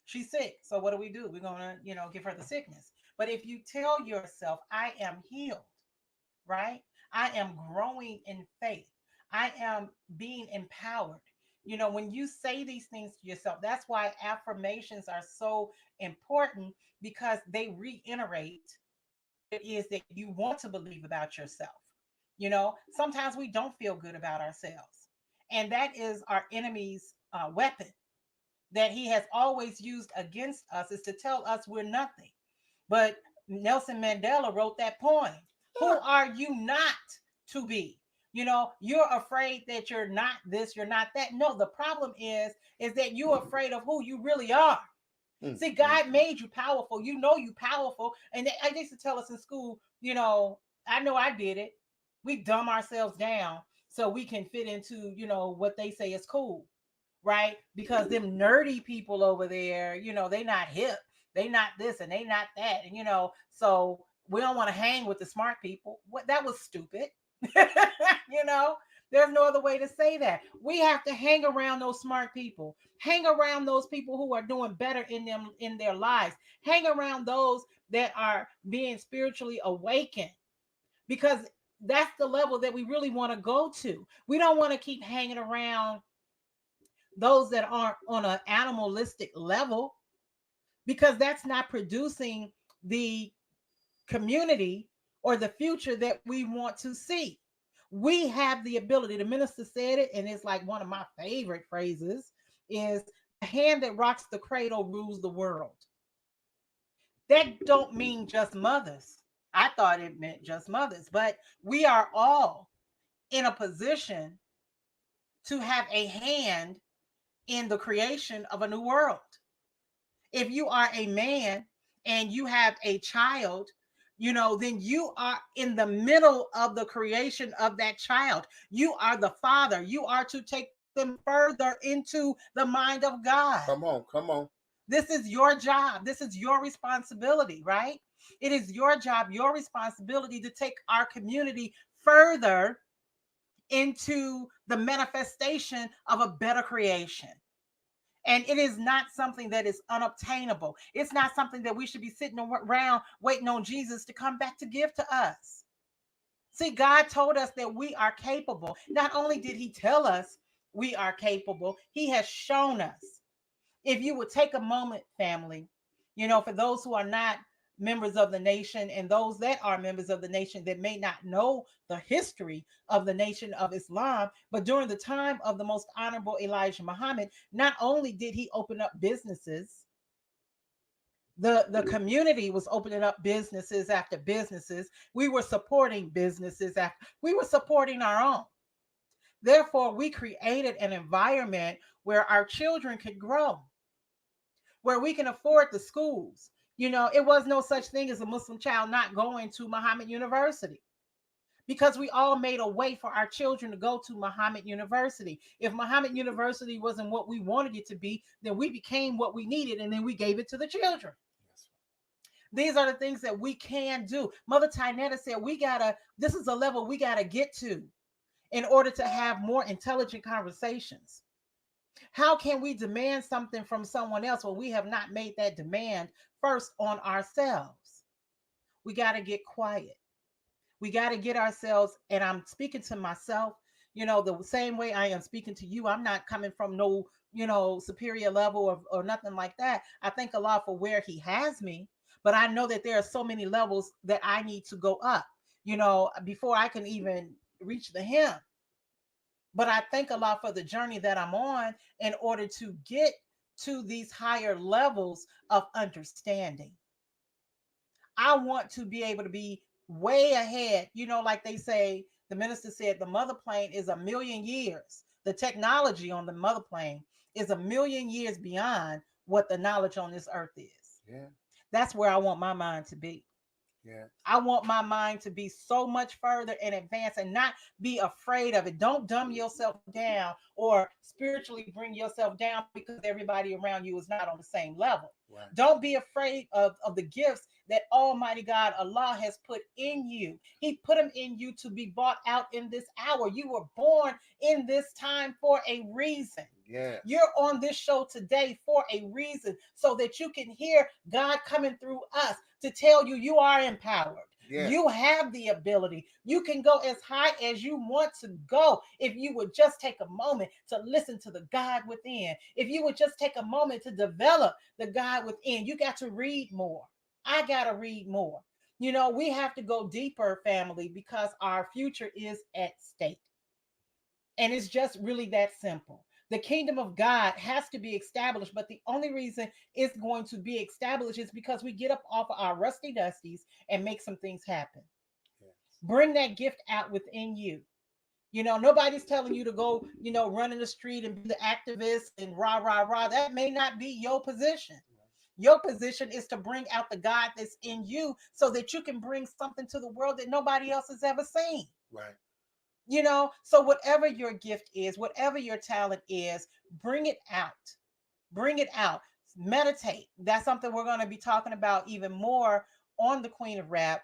She's sick. So what do? We're going to, give her the sickness. But if you tell yourself, I am healed, right? I am growing in faith. I am being empowered. When you say these things to yourself, that's why affirmations are so important because they reiterate what it is that you want to believe about yourself. Sometimes we don't feel good about ourselves. And that is our enemy's weapon that he has always used against us is to tell us we're nothing. But Nelson Mandela wrote that poem. Who are you not to be? You're afraid that you're not this, you're not that. No, the problem is that you're afraid of who you really are. See, God made you powerful. You powerful. And they used to tell us in school, I know I did it. We dumb ourselves down so we can fit into, what they say is cool. Right? Because them nerdy people over there, they not hip. They not this and they not that. And so we don't want to hang with the smart people. What that was stupid. There's no other way to say that. We have to hang around those smart people. Hang around those people who are doing better in their lives. Hang around those that are being spiritually awakened. Because that's the level that we really want to go to. We don't want to keep hanging around those that aren't on an animalistic level, because that's not producing the community or the future that we want to see. We have the ability. The minister said it, and it's like one of my favorite phrases is the hand that rocks the cradle rules the world. That don't mean just mothers. I thought it meant just mothers, but we are all in a position to have a hand in the creation of a new world. If you are a man and you have a child, then you are in the middle of the creation of that child. You are the father. You are to take them further into the mind of God. Come on. This is your job. This is your responsibility, right? It is your job, your responsibility to take our community further into the manifestation of a better creation. And it is not something that is unobtainable. It's not something that we should be sitting around waiting on Jesus to come back to give to us. See, God told us that we are capable. Not only did he tell us we are capable, he has shown us. If you would take a moment, family, for those who are not members of the nation and those that are members of the nation that may not know the history of the nation of Islam, but during the time of the most honorable Elijah Muhammad, not only did he open up businesses, the community was opening up businesses after businesses. We were supporting businesses after we were supporting our own. Therefore, we created an environment where our children could grow, where we can afford the schools. It was no such thing as a Muslim child not going to Muhammad University, because we all made a way for our children to go to Muhammad University. If Muhammad University wasn't what we wanted it to be, then we became what we needed, and then we gave it to the children. These are the things that we can do. Mother Tynetta said this is a level we got to get to in order to have more intelligent conversations. How can we demand something from someone else when we have not made that demand first on ourselves? We got to get quiet. We got to get ourselves, and I'm speaking to myself, the same way I am speaking to you. I'm not coming from no, superior level or nothing like that. I thank Allah for where he has me, but I know that there are so many levels that I need to go up, before I can even reach the him. But I thank Allah for the journey that I'm on in order to get to these higher levels of understanding. I want to be able to be way ahead. Like they say, the minister said, the mother plane is 1,000,000 years. The technology on the mother plane is 1,000,000 years beyond what the knowledge on this earth is. Yeah. That's where I want my mind to be. Yeah. I want my mind to be so much further in advance and not be afraid of it. Don't dumb yourself down or spiritually bring yourself down because everybody around you is not on the same level. Right. Don't be afraid of the gifts that Almighty God, Allah, has put in you. He put them in you to be brought out in this hour. You were born in this time for a reason. Yes. You're on this show today for a reason, so that you can hear God coming through us to tell you you are empowered. Yes. You have the ability. You can go as high as you want to go if you would just take a moment to listen to the God within. If you would just take a moment to develop the God within. You got to read more. I got to read more. We have to go deeper, family, because our future is at stake. And it's just really that simple. The kingdom of God has to be established, but the only reason it's going to be established is because we get up off of our rusty dusties and make some things happen. Yes. Bring that gift out within you. Nobody's telling you to go, run in the street and be the activist and rah, rah, rah. That may not be your position. Your position is to bring out the God that's in you so that you can bring something to the world that nobody else has ever seen. Right. So whatever your gift is, whatever your talent is, bring it out. Bring it out. Meditate. That's something we're going to be talking about even more on the Queen of Rap,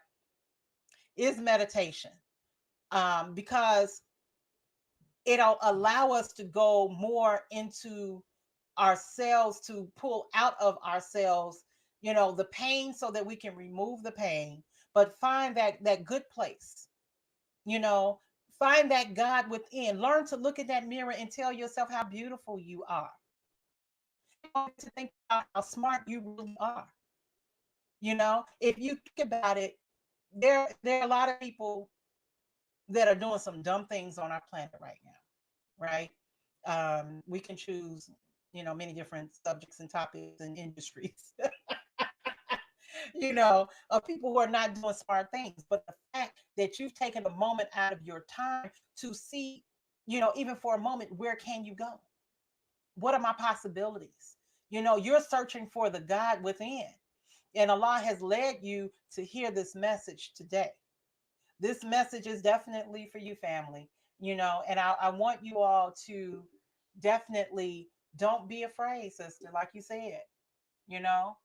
is meditation. Because it'll allow us to go more into ourselves, to pull out of ourselves, the pain, so that we can remove the pain, but find that good place. Find that God within. Learn to look in that mirror and tell yourself how beautiful you are. To think about how smart you really are. If you think about it, there are a lot of people that are doing some dumb things on our planet right now, right? We can choose, many different subjects and topics and industries, of people who are not doing smart things. But the fact that you've taken a moment out of your time to see, even for a moment, where can you go? What are my possibilities? You're searching for the God within. And Allah has led you to hear this message today. This message is definitely for you, family. And I want you all to definitely don't be afraid, sister, like you said. you know.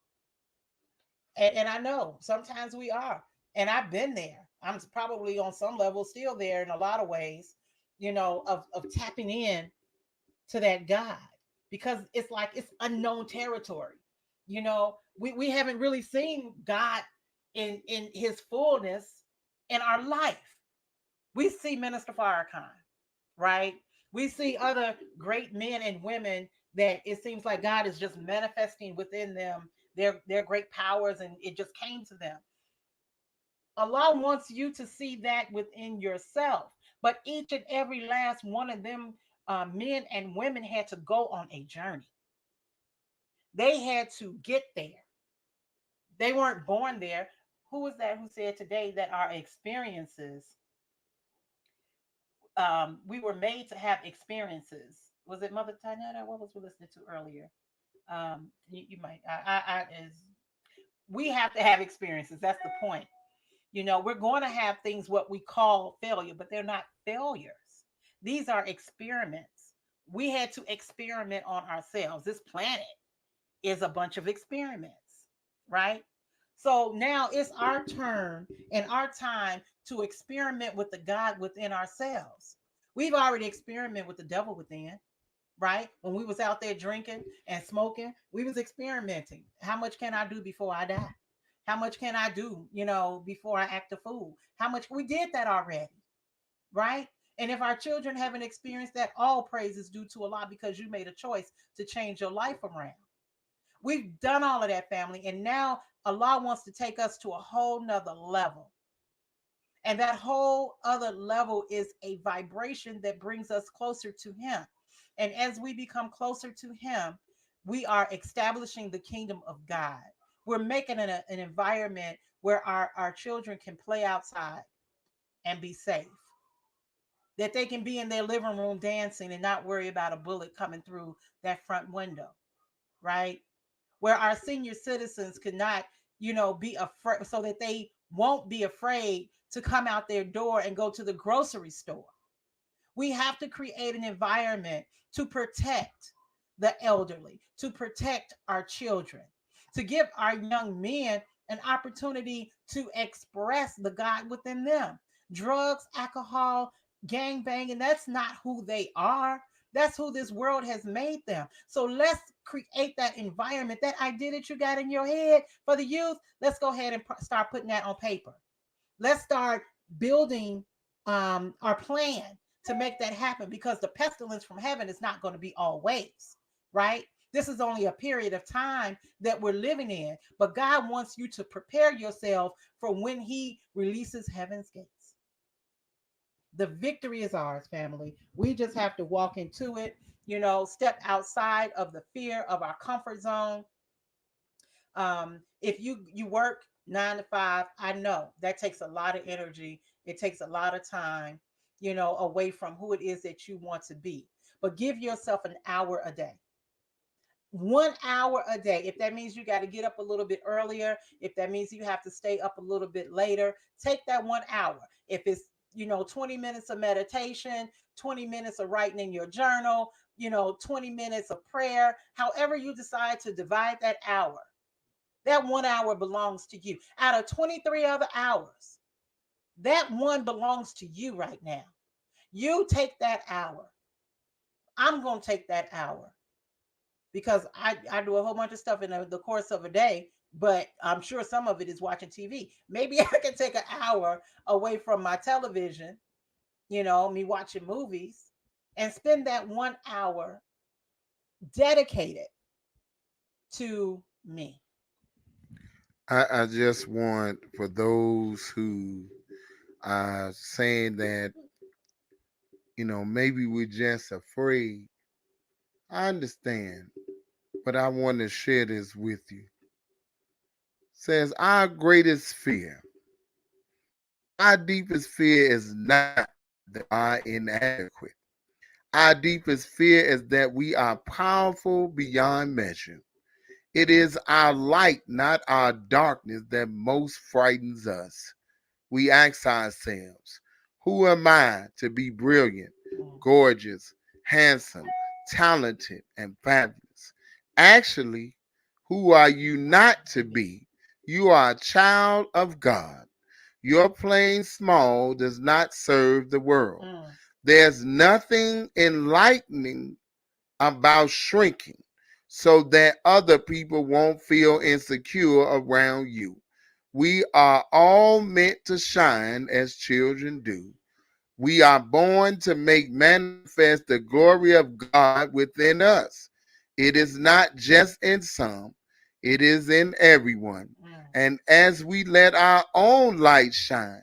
And I know sometimes we are, and I've been there. I'm probably on some level still there in a lot of ways, of tapping in to that God, because it's like it's unknown territory. We haven't really seen God in his fullness in our life. We see Minister Farrakhan, right? We see other great men and women that it seems like God is just manifesting within them their great powers, and it just came to them. Allah wants you to see that within yourself. But each and every last one of them, men and women, had to go on a journey. They had to get there. They weren't born there. Who was that who said today that our experiences, we were made to have experiences? Was it Mother Tynetta? What was we listening to earlier? You might, we have to have experiences. That's the point. We're going to have things what we call failure, but they're not failures. These are experiments. We had to experiment on ourselves. This planet is a bunch of experiments, right? So now it's our turn and our time to experiment with the God within ourselves. We've already experimented with the devil within, right? When we was out there drinking and smoking, we was experimenting. How much can I do before I die? How much can I do, before I act a fool? How much we did that already, right? And if our children haven't experienced that, all praise is due to Allah, because you made a choice to change your life around. We've done all of that, family, and now Allah wants to take us to a whole nother level. And that whole other level is a vibration that brings us closer to Him. And as we become closer to Him, we are establishing the kingdom of God. We're making an environment where our children can play outside and be safe, that they can be in their living room dancing and not worry about a bullet coming through that front window, right? Where our senior citizens could not, be afraid, so that they won't be afraid to come out their door and go to the grocery store. We have to create an environment to protect the elderly, to protect our children, to give our young men an opportunity to express the God within them. Drugs, alcohol, gang banging, that's not who they are. That's who this world has made them. So let's create that environment, that idea that you got in your head for the youth. Let's go ahead and start putting that on paper. Let's start building our plan to make that happen, because the pestilence from heaven is not going to be always, right? This is only a period of time that we're living in, but God wants you to prepare yourself for when He releases heaven's gates. The victory is ours, family. We just have to walk into it, step outside of the fear of our comfort zone. If you work 9 to 5, I know that takes a lot of energy. It takes a lot of time, away from who it is that you want to be. But give yourself an hour a day. 1 hour a day. If that means you got to get up a little bit earlier, if that means you have to stay up a little bit later, take that 1 hour. If it's 20 minutes of meditation, 20 minutes of writing in your journal, 20 minutes of prayer, however you decide to divide that hour, that 1 hour belongs to you. Out of 23 other hours, that one belongs to you right now. You take that hour. I'm going to take that hour, because I do a whole bunch of stuff in the course of a day, but I'm sure some of it is watching TV. Maybe I can take an hour away from my television, me watching movies, and spend that 1 hour dedicated to me. I just want, for those who are saying that, maybe we're just afraid. I understand, but I want to share this with you. Says our greatest fear, our deepest fear is not that we are inadequate. Our deepest fear is that we are powerful beyond measure. It is our light, not our darkness, that most frightens us. We ask ourselves, who am I to be brilliant, gorgeous, handsome, talented, and fabulous? Actually, Who are you not to be? You are a child of God. Your playing small does not serve the world. There's nothing enlightening about shrinking so that other people won't feel insecure around you. We are all meant to shine as children do. We are born to make manifest the glory of God within us. It is not just in some, it is in everyone. And as we let our own light shine,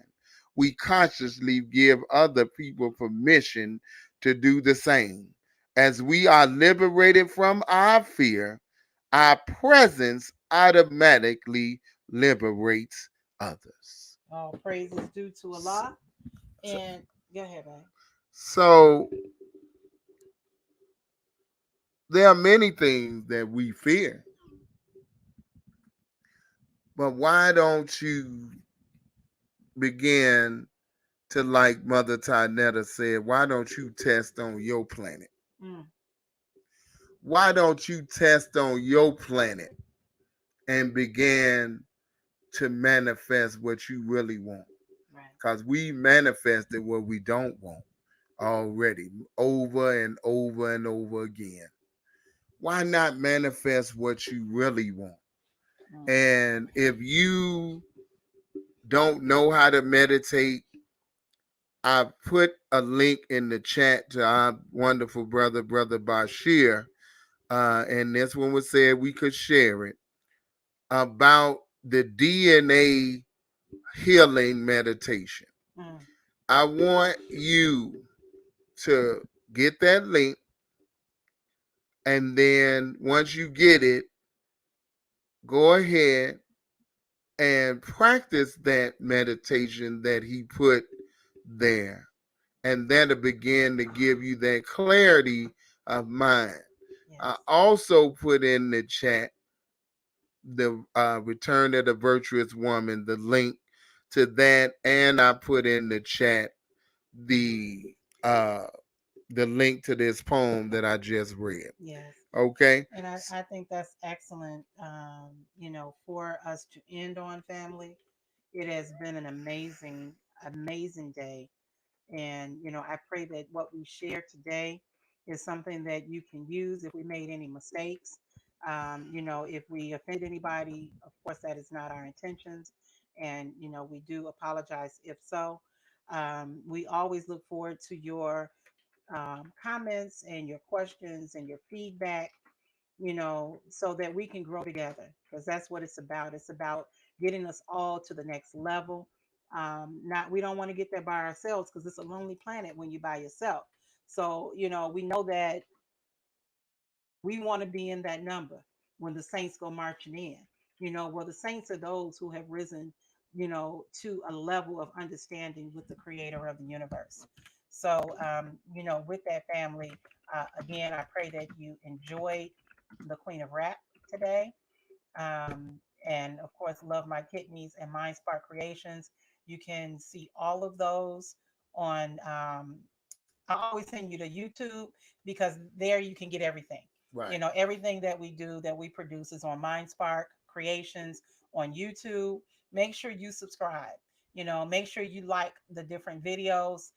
we consciously give other people permission to do the same. As we are liberated from our fear, our presence automatically liberates others. All praises due to Allah. And go ahead, man. So there are many things that we fear, but why don't you begin to, like Mother Tynetta said, why don't you test on your planet? Why don't you test on your planet and begin to manifest what you really want? Because we manifested what we don't want already over and over and over again. Why not manifest what you really want? And if you don't know how to meditate, I put a link in the chat to our wonderful Brother Bashir, and this one was said we could share it, about the DNA healing meditation. I want you to get that link, and then once you get it, go ahead and practice that meditation that he put there. And that'll begin to give you that clarity of mind. Yes. I also put in the chat the Return of the Virtuous Woman, the link to that, and I put in the chat the link to this poem that I just read. Yes. Okay. And I think that's excellent. For us to end on, family, it has been an amazing, amazing day. And, I pray that what we share today is something that you can use if we made any mistakes. If we offend anybody, of course, that is not our intentions. And, we do apologize if so. We always look forward to your comments and your questions and your feedback, so that we can grow together, because that's what it's about. It's about getting us all to the next level. Not We don't want to get there by ourselves, because it's a lonely planet when you're by yourself. So, we know that we want to be in that number when the saints go marching in. Well, the saints are those who have risen, to a level of understanding with the creator of the universe. So, with that, family, again, I pray that you enjoyed the Queen of Rap today. And of course, Love My Kidneys and Mind Spark Creations. You can see all of those on, I always send you to YouTube, because there you can get everything. Right. Everything that we do, that we produce, is on Mind Spark Creations on YouTube. Make sure you subscribe. Make sure you like the different videos,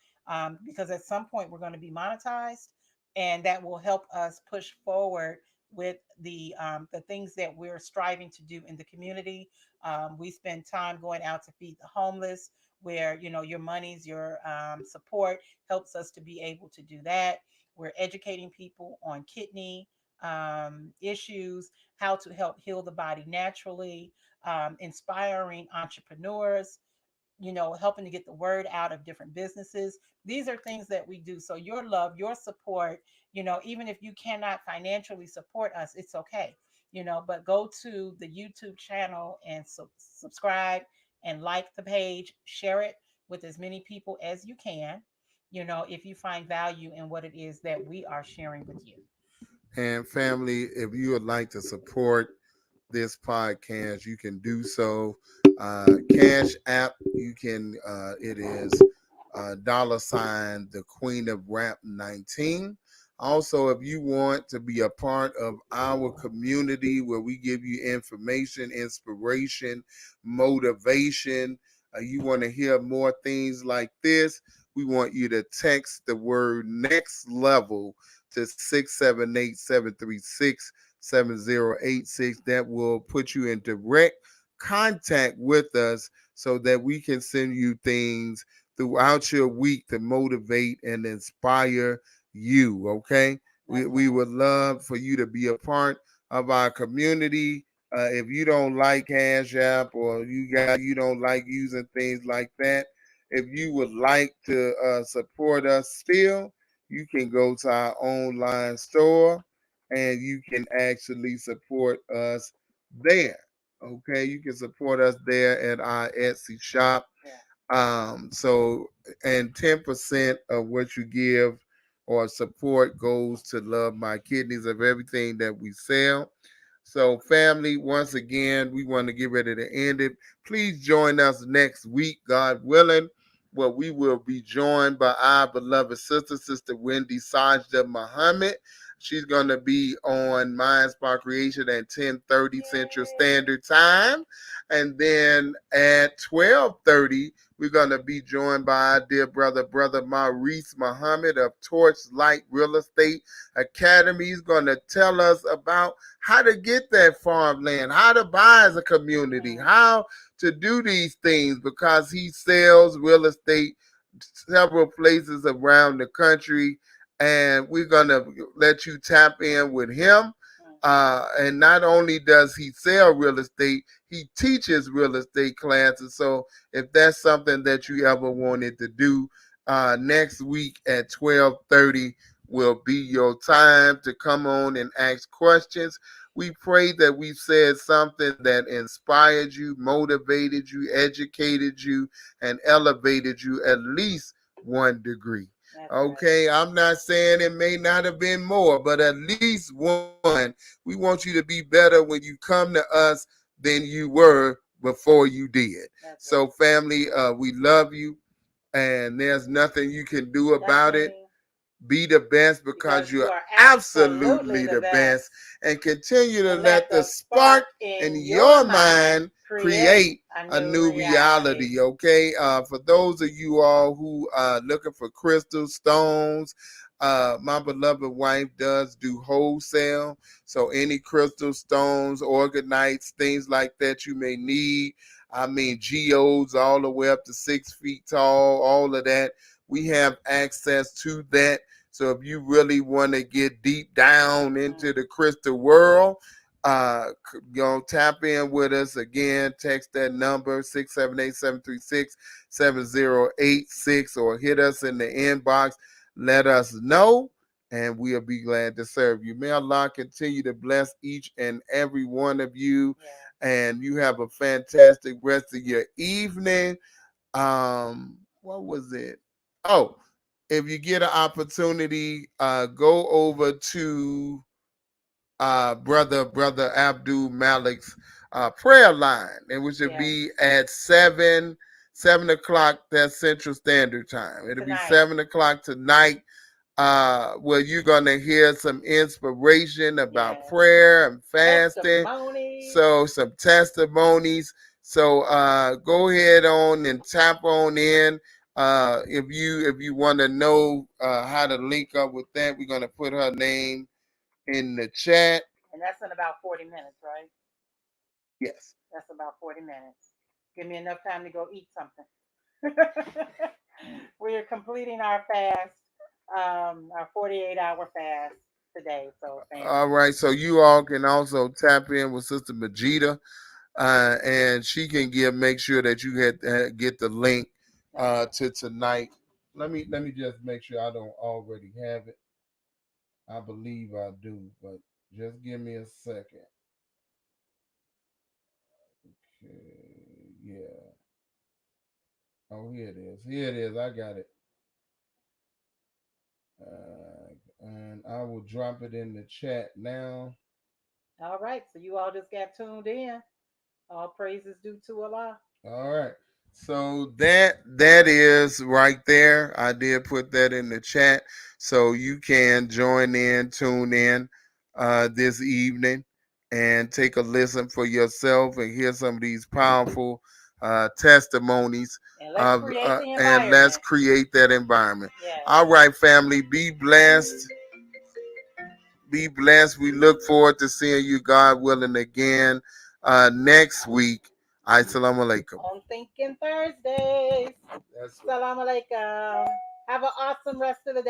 because at some point we're going to be monetized, and that will help us push forward with the things that we're striving to do in the community. We spend time going out to feed the homeless, where your monies, your support helps us to be able to do that. We're educating people on kidney issues, how to help heal the body naturally, inspiring entrepreneurs, helping to get the word out of different businesses. These are things that we do. So your love, your support, even if you cannot financially support us, it's okay. But go to the YouTube channel and subscribe and like the page, share it with as many people as you can, if you find value in what it is that we are sharing with you. And family, if you would like to support this podcast, you can do so. Cash app, you can, it is $, the Queen of Rap 19. Also, if you want to be a part of our community where we give you information, inspiration, motivation, you want to hear more things like this, we want you to text the word next level to 678-736-7086. That will put you in direct contact with us so that we can send you things throughout your week to motivate and inspire you. Okay, we would love for you to be a part of our community. If you don't like Cash App or you don't like using things like that, if you would like to support us still, you can go to our online store and you can actually support us there. Okay, you can support us there at our Etsy shop. So, and 10% of what you give or support goes to Love My Kidneys of everything that we sell. So, family, once again, we want to get ready to end it. Please join us next week, God willing, where we will be joined by our beloved sister, Sister Wendy Sajda Muhammad. She's going to be on Mind Spark Creation at 10:30 Central Standard Time. And then at 12:30, we're going to be joined by our dear brother Maurice Muhammad of Torchlight Real Estate Academy. He's going to tell us about how to get that farmland, how to buy as a community, how to do these things, because he sells real estate several places around the country. And we're going to let you tap in with him. And not only does he sell real estate, he teaches real estate classes. So if that's something that you ever wanted to do, next week at 12:30 will be your time to come on and ask questions. We pray that we said something that inspired you, motivated you, educated you, and elevated you at least 1 degree. Okay, I'm not saying it may not have been more, but at least one. We want you to be better when you come to us than you were before you did. So, family, we love you, and there's nothing you can do about it. Be the best because you are absolutely the best. And continue to let the spark in your mind create a new reality. Okay, for those of you all who are looking for crystal stones, my beloved wife does do wholesale. So any crystal stones, organites, things like that you may need. I mean, geodes all the way up to 6 feet tall, all of that. We have access to that. So if you really want to get deep down into the crystal world, tap in with us again. Text that number 678-736-7086 or hit us in the inbox. Let us know, and we'll be glad to serve you. May Allah continue to bless each and every one of you, and you have a fantastic rest of your evening. What was it? Oh, if you get an opportunity, go over to brother Abdul Malik's prayer line, and which will be at 7 o'clock. That's Central Standard Time. It'll be 7 o'clock tonight. Where you're gonna hear some inspiration about prayer and fasting. So some testimonies. So go ahead on and tap on in. If you want to know how to link up with that, we're gonna put her name in the chat. And that's in about 40 minutes, right? Yes. That's about 40 minutes. Give me enough time to go eat something. We are completing our fast, our 48-hour fast today. So, all right. So you all can also tap in with Sister Majida, and she can make sure that you get the link to tonight. Let me just make sure I don't already have it. I believe I do, but just give me a second. Okay, yeah. Oh, here it is. Here it is. I got it. And I will drop it in the chat now. All right. So you all just got tuned in. All praises due to Allah. All right. So that is right there. I did put that in the chat, so you can join in, tune in this evening, and take a listen for yourself and hear some of these powerful testimonies. And let's create the And environment. let's create that environment. Yes. All right, family, be blessed. Be blessed. We look forward to seeing you, God willing, again next week. Assalamu alaikum. On Thinking Thursdays. That's Assalamu alaikum. Have an awesome rest of the day.